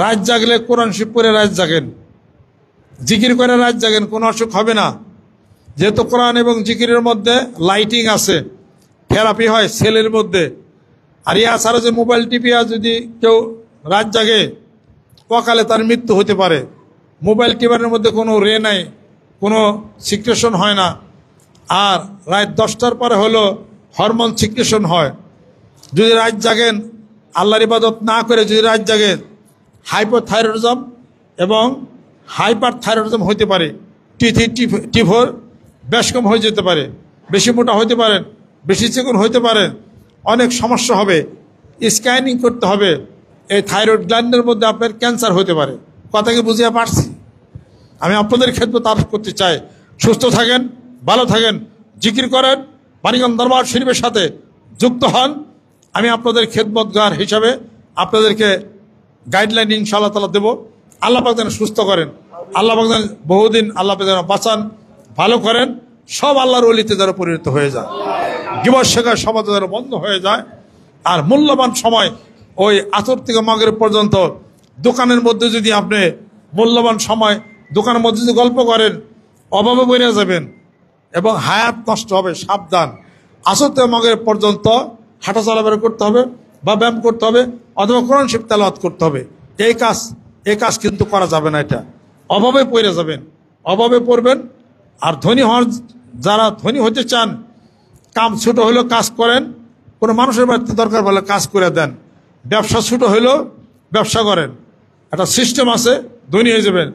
রাত জাগলে কোরআন শরীফ পড়ে রাত জাগেন, জিকির করে রাত জাগেন, কোনো অসুখ হবে না। যেহেতু কোরআন এবং জিকিরের মধ্যে লাইটিং আছে, থেরাপি হয় সেলের মধ্যে। আর ইয়া ছাড়া যে মোবাইল টিপিয়া যদি কেউ রাত জাগে, অকালে তার মৃত্যু হতে পারে। মোবাইল টিপারের মধ্যে কোনো রে নাই, কোনো সিক্রেশন হয় না। আর রাত 10টার পরে হলো হরমোন সিক্রেশন হয়। যদি রাত জাগেন, আল্লাহর ইবাদত না করে যদি রাত জাগেন, হাইপোথাইরয়েডিজম এবং হাইপার থাইরয়েডিজম হতে পারে, T4 বেশ কম হয়ে যেতে পারে, বেশি মোটা হতে পারেন, বেশি চিকন হতে পারেন, অনেক সমস্যা হবে, স্ক্যানিং করতে হবে। এই থাইরয়েড গ্ল্যান্ডের মধ্যে আপনার ক্যান্সার হতে পারে। কথা কি বুঝিয়ে পারছি? আমি আপনাদের ক্ষেত্রে তার করতে চাই, সুস্থ থাকেন, ভালো থাকেন, জিকির করেন, মানিকগঞ্জ দরবার শরীফের সাথে যুক্ত হন। আমি আপনাদের খেদমতগার হিসাবে আপনাদেরকে গাইডলাইন ইনশাআল্লাহ তাআলা দেব। আল্লাহ পাক যেন সুস্থ করেন, আল্লাহ পাক যেন বহুদিন আল্লাহ পাক যেন বাঁচান, ভালো করেন, সব আল্লাহর ওলিতে যেন পরিণত হয়ে যায়, গীবত শেখার সমাজ যেন বন্ধ হয়ে যায়। আর মূল্যবান সময় ওই আসর থেকে মাগরিব পর্যন্ত দোকানের মধ্যে যদি আপনি মূল্যবান সময় দোকানের মধ্যে যদি গল্প করেন, অভাবে বেড়ে যাবেন এবং হায়াত নষ্ট হবে। সাবধান, আসর থেকে মাগরিব পর্যন্ত হাঁটা চলাফেরা করতে হবে বা ব্যায়াম করতে হবে অথবা কোরআন শরীফ তেলাওয়াত করতে হবে। এই কাজ কিন্তু করা যাবে না, এটা অভাবে পড়ে যাবেন, অভাবে পড়বেন। আর যারা ধনী হতে চান, কাম ছোট হলেও কাজ করেন, কোনো মানুষের বাড়িতে দরকার বলে কাজ করে দেন, ব্যবসা ছোট হলেও ব্যবসা করেন, একটা সিস্টেম আছে, ধনী হয়ে যাবেন।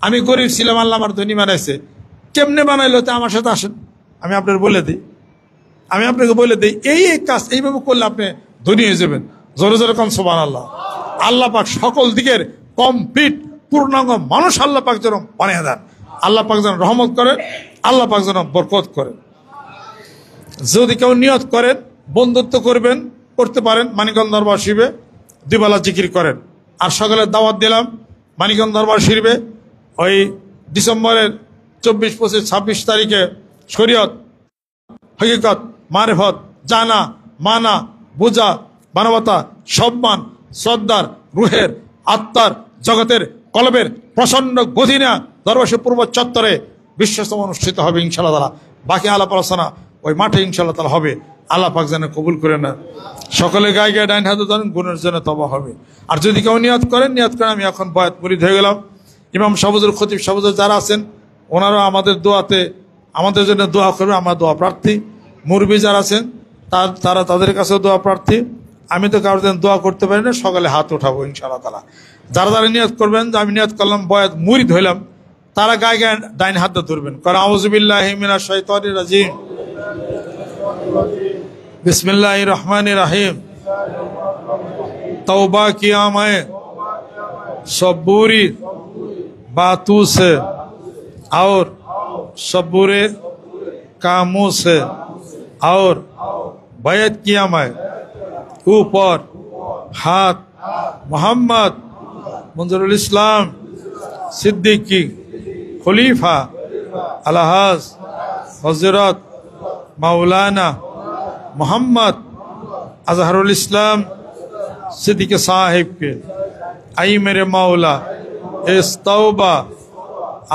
আমি গরিব ছিলাম, আল্লাহ আমার ধনী বানাইছে। কেমনে বানাইলো তা আমার সাথে আসেন, আমি আপনাকে বলে দিই, এই কাজ এইভাবে করলে আপনি ধনী হয়ে যাবেন। জোরে জোরে কোন সুবহানাল্লাহ। আল্লাহ পাক সকল দিকের কমপ্লিট পূর্ণাঙ্গ মানুষ আল্লাহ পাক যেন বানিয়ে দেন, আল্লাহ পাক যেন রহমত করেন, আল্লাহ পাক যেন বরকত করেন। যদি কেউ নিয়ত করেন বন্ধুত্ব করবেন, করতে পারেন, মানিকগঞ্জ দরবার শরীফে 2 বেলা জিকির করেন। আর সকালে দাওয়াত দিলাম মানিকগঞ্জ দরবার শরীফে ওই ডিসেম্বরের 24, 25, 26 তারিখে শরীয়ত, হকিকত, মারিফত, জানা, মানা, বুঝা, মানবতা, সম্মান, শ্রদ্ধার, রুহের, আত্মার, জগতের, কলবের প্রচন্ড গদিনা দরবার শরীফ পূর্ব চত্বরে বিশ্বসভা অনুষ্ঠিত হবে ইনশাআল্লাহ তাআলা। বাকি আলাপ আলোচনা ওই মাঠে ইনশাআল্লাহ তাআলা হবে। আল্লাহ পাক যেন কবুল করে না। সকলে গায়ে ডাইন হাতে ধরেন, গুণের জন্য তওবা হবে। আর যদি কেউ নিয়ত করেন, আমি এখন বয়াত মুরিদ হয়ে গেলাম, ইমাম সাহুজুর, খতিব সাহুজুর যারা আছেন ওনারা আমাদের দোয়াতে আমাদের জন্য দোয়া করবে, আমরা দোয়া প্রার্থী। মুরব্বী যারা আছেন তারা তাদের কাছেও দোয়া প্রার্থী। আমি তো কারোর জন্য দোয়া করতে পারি না, সকালে হাত উঠাবো ইনশাআল্লাহ তাআলা। যারা যারা নিয়ত করবেন যে আমি নিয়ত করলাম বয়াত মুরিদ হইলাম, তারা গায়ে গায়ে ডাইন হাতটা ধরবেন। কারণ আউযু বিল্লাহি মিনাশ শাইতানির রাজিম, बिस्मिल्लाहिर रहमानिर रहीम। तौबा किया मैं सब बुरी बातों से और सब बुरे कामों से, और बैत किया मैं ऊपर हाथ मोहम्मद मंजरुल इस्लाम सिद्दीकी खलीफा अलहाज हजरत मौलाना मोहम्मद अजहरुल इस्लाम सिद्दीक साहिब के, आई मेरे मौला इस तौबा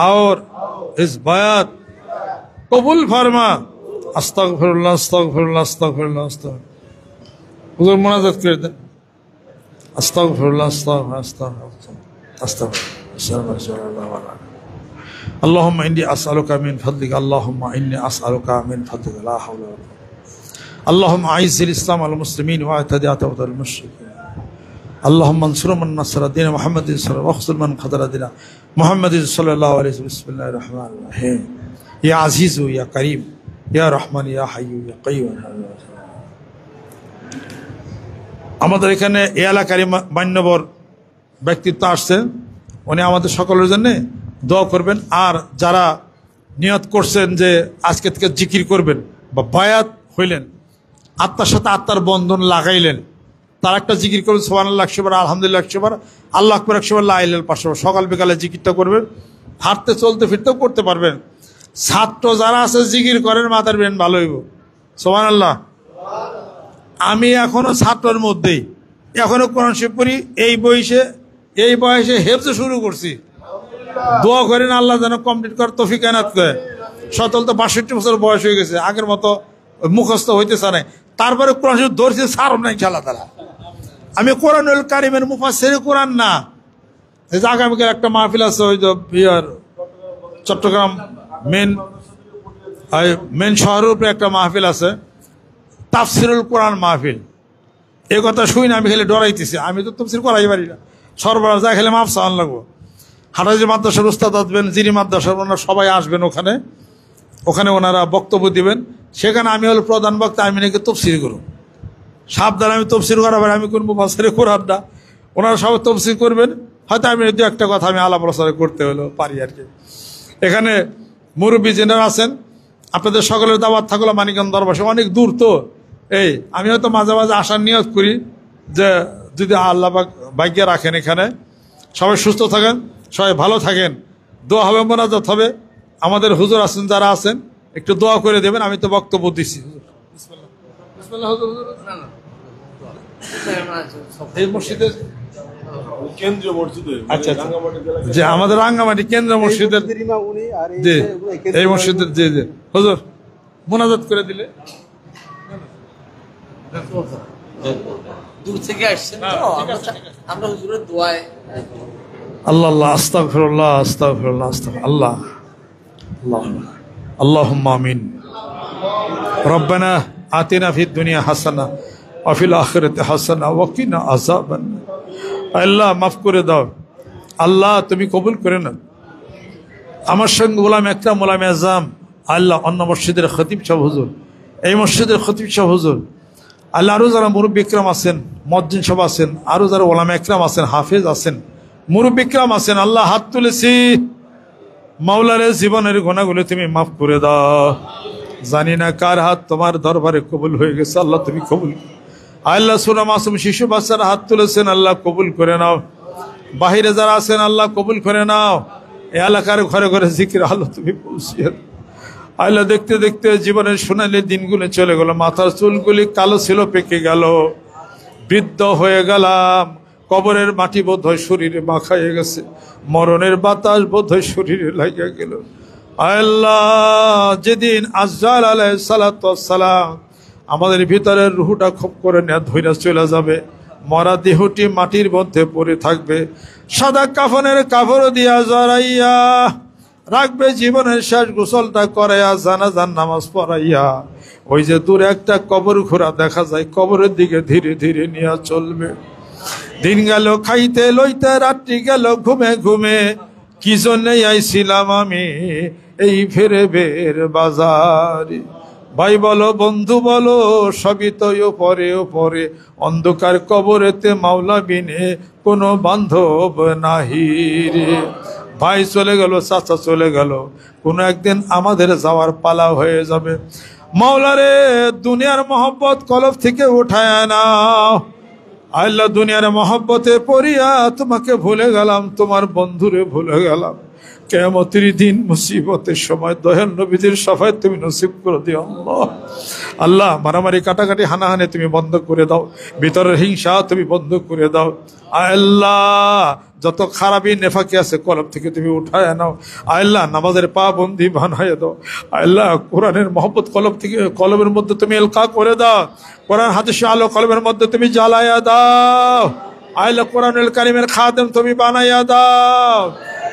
और इस बयात कबूल फरमा। अस्तगफिरुल्लाह अस्तगफिरुल्लाह अस्तगफिरुल्लाह अस्तगफिरुल्लाह। हुजूर मुनाजात कर दें। अस्तगफिरुल्लाह अस्तगफिरुल्लाह अस्तगफिरुल्लाह। अल्लाहुम्मा इन्नी अस्अलुका मिन फद्लिका, अल्लाहुम्मा इन्नी अस्अलुका मिन फद्लिका ला हौला वला कुव्वता। अल्लाहुम्मा अइज़्ज़िल इस्लाम वल मुस्लिमीन व अअ्तिद अल मुश्रिकीन। अल्लाहुम्मा अंसुर मन नसर दीन मुहम्मदिन सल्लल्लाहु अलैहि वसल्लम मन ख़ज़ल दीन मुहम्मदिन सल्लल्लाहु अलैहि वसल्लम। बिस्मिल्लाहिर रहमानिर रहीम। या अज़ीज़ु या करीम या रहमान या हय्यु या कय्यूम। আমাদের এখানে এই এলাকারই মান্যবর ব্যক্তিত্ব আসছে, উনি আমাদের সকলের জন্য দোয়া করবেন। আর যারা নিয়ত করছেন যে আজকে থেকে জিকির করবেন বা বায়াত হইলেন, আত্মার সাথে আত্মার বন্ধন লাগাইলেন, তার একটা জিকির করবেন সুবহানাল্লাহ 100 বার, আলহামদুলিল্লাহ 100 বার, আল্লাহু আকবার 100 বার, লা ইলাহা ইল্লাল্লাহ 500 বার। সকাল বিকালে জিকিরটা করবেন, হাঁটতে চলতে ফিরতেও করতে পারবেন। ছাত্র যারা আছে জিকির করেন, মাথার ব্রেন ভালো হইব। সুবহানাল্লাহ। আমি এখনো ছাত্রের মধ্যেই, এখনো কোরআন শরীফ পড়ি। এই বয়সে হেফজ শুরু করছি। দোয়া করেন আল্লাহ যেন কমপ্লিট করার তৌফিক এনায়েত করে। সতল তো 62 বছর বয়স হয়ে গেছে, আগের মতো মুখস্থ হইতেছে না। তারপরে কোরআন শরীফ ধরছি, ছাড়ব না ইনশাআল্লাহ তাআলা। আমি কোরআনুল কারীমের মুফাসসির কোরআন না। এই যে আগামীকাল একটা মাহফিল আছে, ওই যে চট্টগ্রাম মেন শহরের উপরে একটা মাহফিল আছে, তাফসিরুল কোরআন মাহফিল। এই কথা শুই না, আমি খেলে ডরাইতেছি। আমি তো তাফসির করাই পারি না, সরবরাহ যা খেলে মাফ চাওয়ান লাগবো। হাটাজি মাদ্রাসার উস্তাদ আসবেন, জিরি মাদ্রাসার ওনারা সবাই আসবেন ওখানে ওনারা বক্তব্য দিবেন। সেখানে আমি হলো প্রধান বক্তা, আমি নাকি তফসির করব। সাবধান, আমি তফসির করাবেন, আমি কোন মুফাসসির কোরআন না। ওনারা সবাই তফসির করবেন, হয়তো আমি দু একটা কথা আমি আলাপ আলোচনা করতে হলো পারি আর কি। এখানে মুরব্বী জেনারা আছেন, আপনাদের সকলের দাওয়াত থাকলো মানিকগঞ্জ দরবারে, অনেক দূর তো। আমি হয়তো মাঝে মাঝে আসার নিয়ত করি যে যদি আল্লাহ ভাগ্য রাখেন এখানে সবাই সুস্থ থাকেন, সবাই ভালো থাকেন, দোয়া হবে, মোনাজাত হবে। আমাদের হুজুর আছেন, যারা আছেন একটু দোয়া করে দেবেন। আমি তো বক্তব্য দিচ্ছি। আচ্ছা, যে আমাদের রাঙ্গামাটি কেন্দ্র মসজিদের, এই মসজিদের জি জি হুজুর মোনাজাত করে দিলে। দূর থেকে আসছেন তো, আমরা হুজুরের দোয়ায়। আল্লাহ আল্লাহ আস্তাগফিরুল্লাহ আস্তাগফিরুল্লাহ আস্তাগফিরুল্লাহ। আল্লাহ আল্লাহুম্মা আমিন। রব্বানা আতিনা ফিদ দুনিয়া হাসানা ওয়া ফিল আখিরাতি হাসানা ওয়া কিনা আযাবান। আল্লাহ মাফ করে দাও, আল্লাহ তুমি কবুল করে নাও। আমার সঙ্গে গোলাম একরাম গোলাম আজম, আল্লাহ অন্য মসজিদের খতিব সাহেব হুজুর, এই মসজিদের খতিব সাহেব হুজুর, আল্লাহ আরো যারা মুরব্বী ইকরাম আছেন, মুয়াজ্জিন সাহেব আছেন, আরো যারা ওলামা ইকরাম আছেন, হাফেজ আছেন, মুরব্বী ইকরাম আছেন, আল্লাহ হাত তুলেছি, মাওলারে জীবনের গুনাহগুলো তুমি মাফ করে দাও। জানি না কার হাত তোমার দরবারে কবুল হয়ে গেছে, আল্লাহ তুমি কবুল। আল্লাহ সুরা মাসুম শিশু বাচ্চারা হাত তুলেছেন, আল্লাহ কবুল করে নাও। বাহিরে যারা আছেন আল্লাহ কবুল করে নাও। এই এলাকার ঘরে ঘরে জিকির আল্লাহ তুমি পৌঁছিয়ে দাও। আল্লাহ দেখতে দেখতে জীবনের সোনালি দিনগুলো চলে গেল, মাথার চুলগুলি কালো ছিল পেকে গেল, বৃদ্ধ হয়ে গেলাম, কবরের মাটি বোধ হয় শরীরে মাখাইয়ে গেছে, মরণের বাতাস বোধ হয় শরীরে লাগিয়ে গেল। আল্লাহ যেদিন আজরাইল আলাইহিস সালাতু ওয়াস সালাম আমাদের ভিতরের রুহটা খপ করে নেয়া ধইরা চলে যাবে, মরা দেহটি মাটির মধ্যে পড়ে থাকবে, সাদা কাফনের কাপড় দিয়া জড়াইয়া রাখবে, জীবনের শেষ গোসলটা করাইয়া জানাজার নামাজ পড়াইয়া ওই যে দূরে একটা কবর ঘোরা দেখা যায়, কবরের দিকে ধীরে ধীরে নিয়ে চলবে। দিন গেল খাইতে লইতে, রাত্রি গেল ঘুমে ঘুমে, কি জন্যে আইছিলাম আমি এই ফেরে বের বাজারে। ভাই বলো বন্ধু বলো সবই তো ওপরে ওপরে, অন্ধকার কবরেতে মাওলা বিনে কোনো বান্ধব নাহি রে। ভাই চলে গেল, চাচা চলে গেল, কোনো একদিন আমাদের যাওয়ার পালা হয়ে যাবে। মাওলারে দুনিয়ার মহব্বত কলব থেকে উঠায় নাও। আল্লাহ দুনিয়ার মহব্বতে পড়িয়া তোমাকে ভুলে গেলাম, তোমার বন্ধুরে ভুলে গেলাম। কিয়ামতের দিন মুসিবতের সময় দয়াল নবীদের সফায় তুমি নসিব করে দিও আল্লাহ। আল্লাহ মারামারি কাটাকাটি হানাহানি তুমি বন্ধ করে দাও, ভিতরের হিংসা তুমি বন্ধ করে দাও। আল্লাহ যত খারাপি নেফাকি আছে কলব থেকে তুমি উঠায় নাও। আল্লাহ নামাজের পাবন্দি বানায় দাও। আল্লাহ কোরআনের মহব্বত কলব থেকে কলবের মধ্যে তুমি এলকা করে দাও। কোরআন হাদিসের আলো কলবের মধ্যে তুমি জ্বালাইয়া দাও। আল্লাহ কোরআনুল কারীমের খাদেম তুমি বানাইয়া দাও।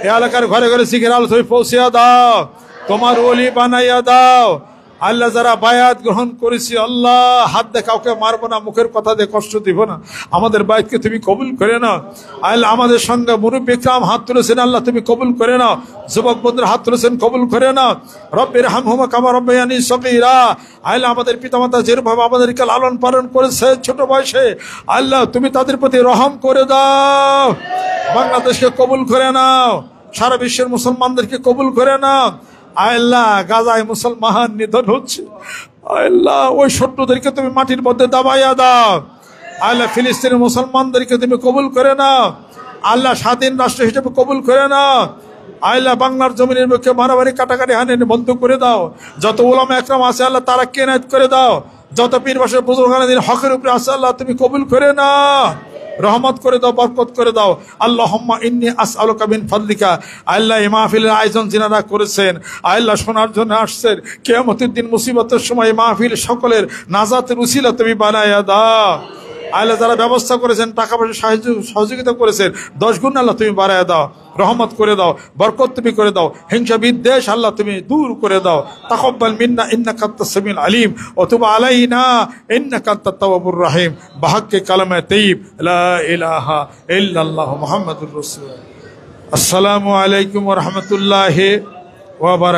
এই এলাকার ঘরে ঘরে শিখের আলো তুমি পৌঁছিয়া দাও, তোমার ওলি বানাইয়া দাও। আল্লাহ যারা বায়াত গ্রহণ করেছি আল্লাহ হাত দিয়ে কাউকে মারবো না, মুখের কথা দিয়ে কষ্ট দিব না, আমাদের বায়াতকে তুমি কবুল করে নাও। আল্লাহ আমাদের সঙ্গে মুরব্বী ইকরাম হাত তুলেছেন, আল্লাহ তুমি কবুল করে নাও। যুবক বন্ধুরা হাত তুলেছেন, কবুল করে নাও। রব্বির হামহুমা কামা রাব্বায়ানি সগীরা। আল্লাহ আমাদের পিতামাতা যেভাবে আমাদেরকে লালন পালন করেছে ছোট বয়সে, আল্লাহ তুমি তাদের প্রতি রহম করে দাও। বাংলাদেশকে কবুল করে নাও, সারা বিশ্বের মুসলমানদেরকে কবুল করে নাও। আল্লাহ গাজায় মুসলমান নিধন হচ্ছে, আল্লাহ ওই শত্রুদেরকে তুমি মাটির মধ্যে দাবাইয়া দাও। আল্লাহ ফিলিস্তিনের মুসলমানদেরকে তুমি কবুল করে নাও। আল্লাহ স্বাধীন রাষ্ট্র হিসেবে কবুল করে নাও। আল্লাহ বাংলার জমিনের মুখে মারামারি কাটাকাটি হানাহানি বন্ধ করে দাও। যত উলামা একরাম আছে আল্লাহ তারা কেনায়েত করে দাও। যত পীর বাসের বুজুর্গানের হকের উপরে আছে আল্লাহ তুমি কবুল করে নাও, রহমত করে দাও, বরকত করে দাও। আল্লাহুম্মা ইন্নী আসআলুকা মিন ফাদলিকা। আল্লাহ এই মাহফিলের আয়োজন যিনারা করেছেন আল্লাহ শোনার জন্য আসছেন, কিয়ামতের দিন মুসিবতের সময় মাহফিল সকলের নাজাতের উসিলা তুমি বানাইয়া দাও। আল্লাহ যারা ব্যবস্থা করেছেন, টাকা পয়সা সহযোগিতা করেছেন, 10 গুণ আল্লাহ তুমি বাড়াইয়া দাও, রহমত করে দাও, বরকত তুমি করে দাও। হিংসা বিদ্বেষ আল্লাহ তুমি দূর করে দাও। তাকাব্বাল মিন্না ইন্নাকা আনতাস সামিউল আলিম ওয়া তুব আলাইনা ইন্নাকা আনতাত তাওয়াবুর রহিম। বিহাক্কি কালামে তাইয়্যিব লা ইলাহা ইল্লাল্লাহু মুহাম্মাদুর রাসূলুল্লাহ। আসসালামু আলাইকুম ওয়া রাহমাতুল্লাহি ওয়া বারাকাতুহু।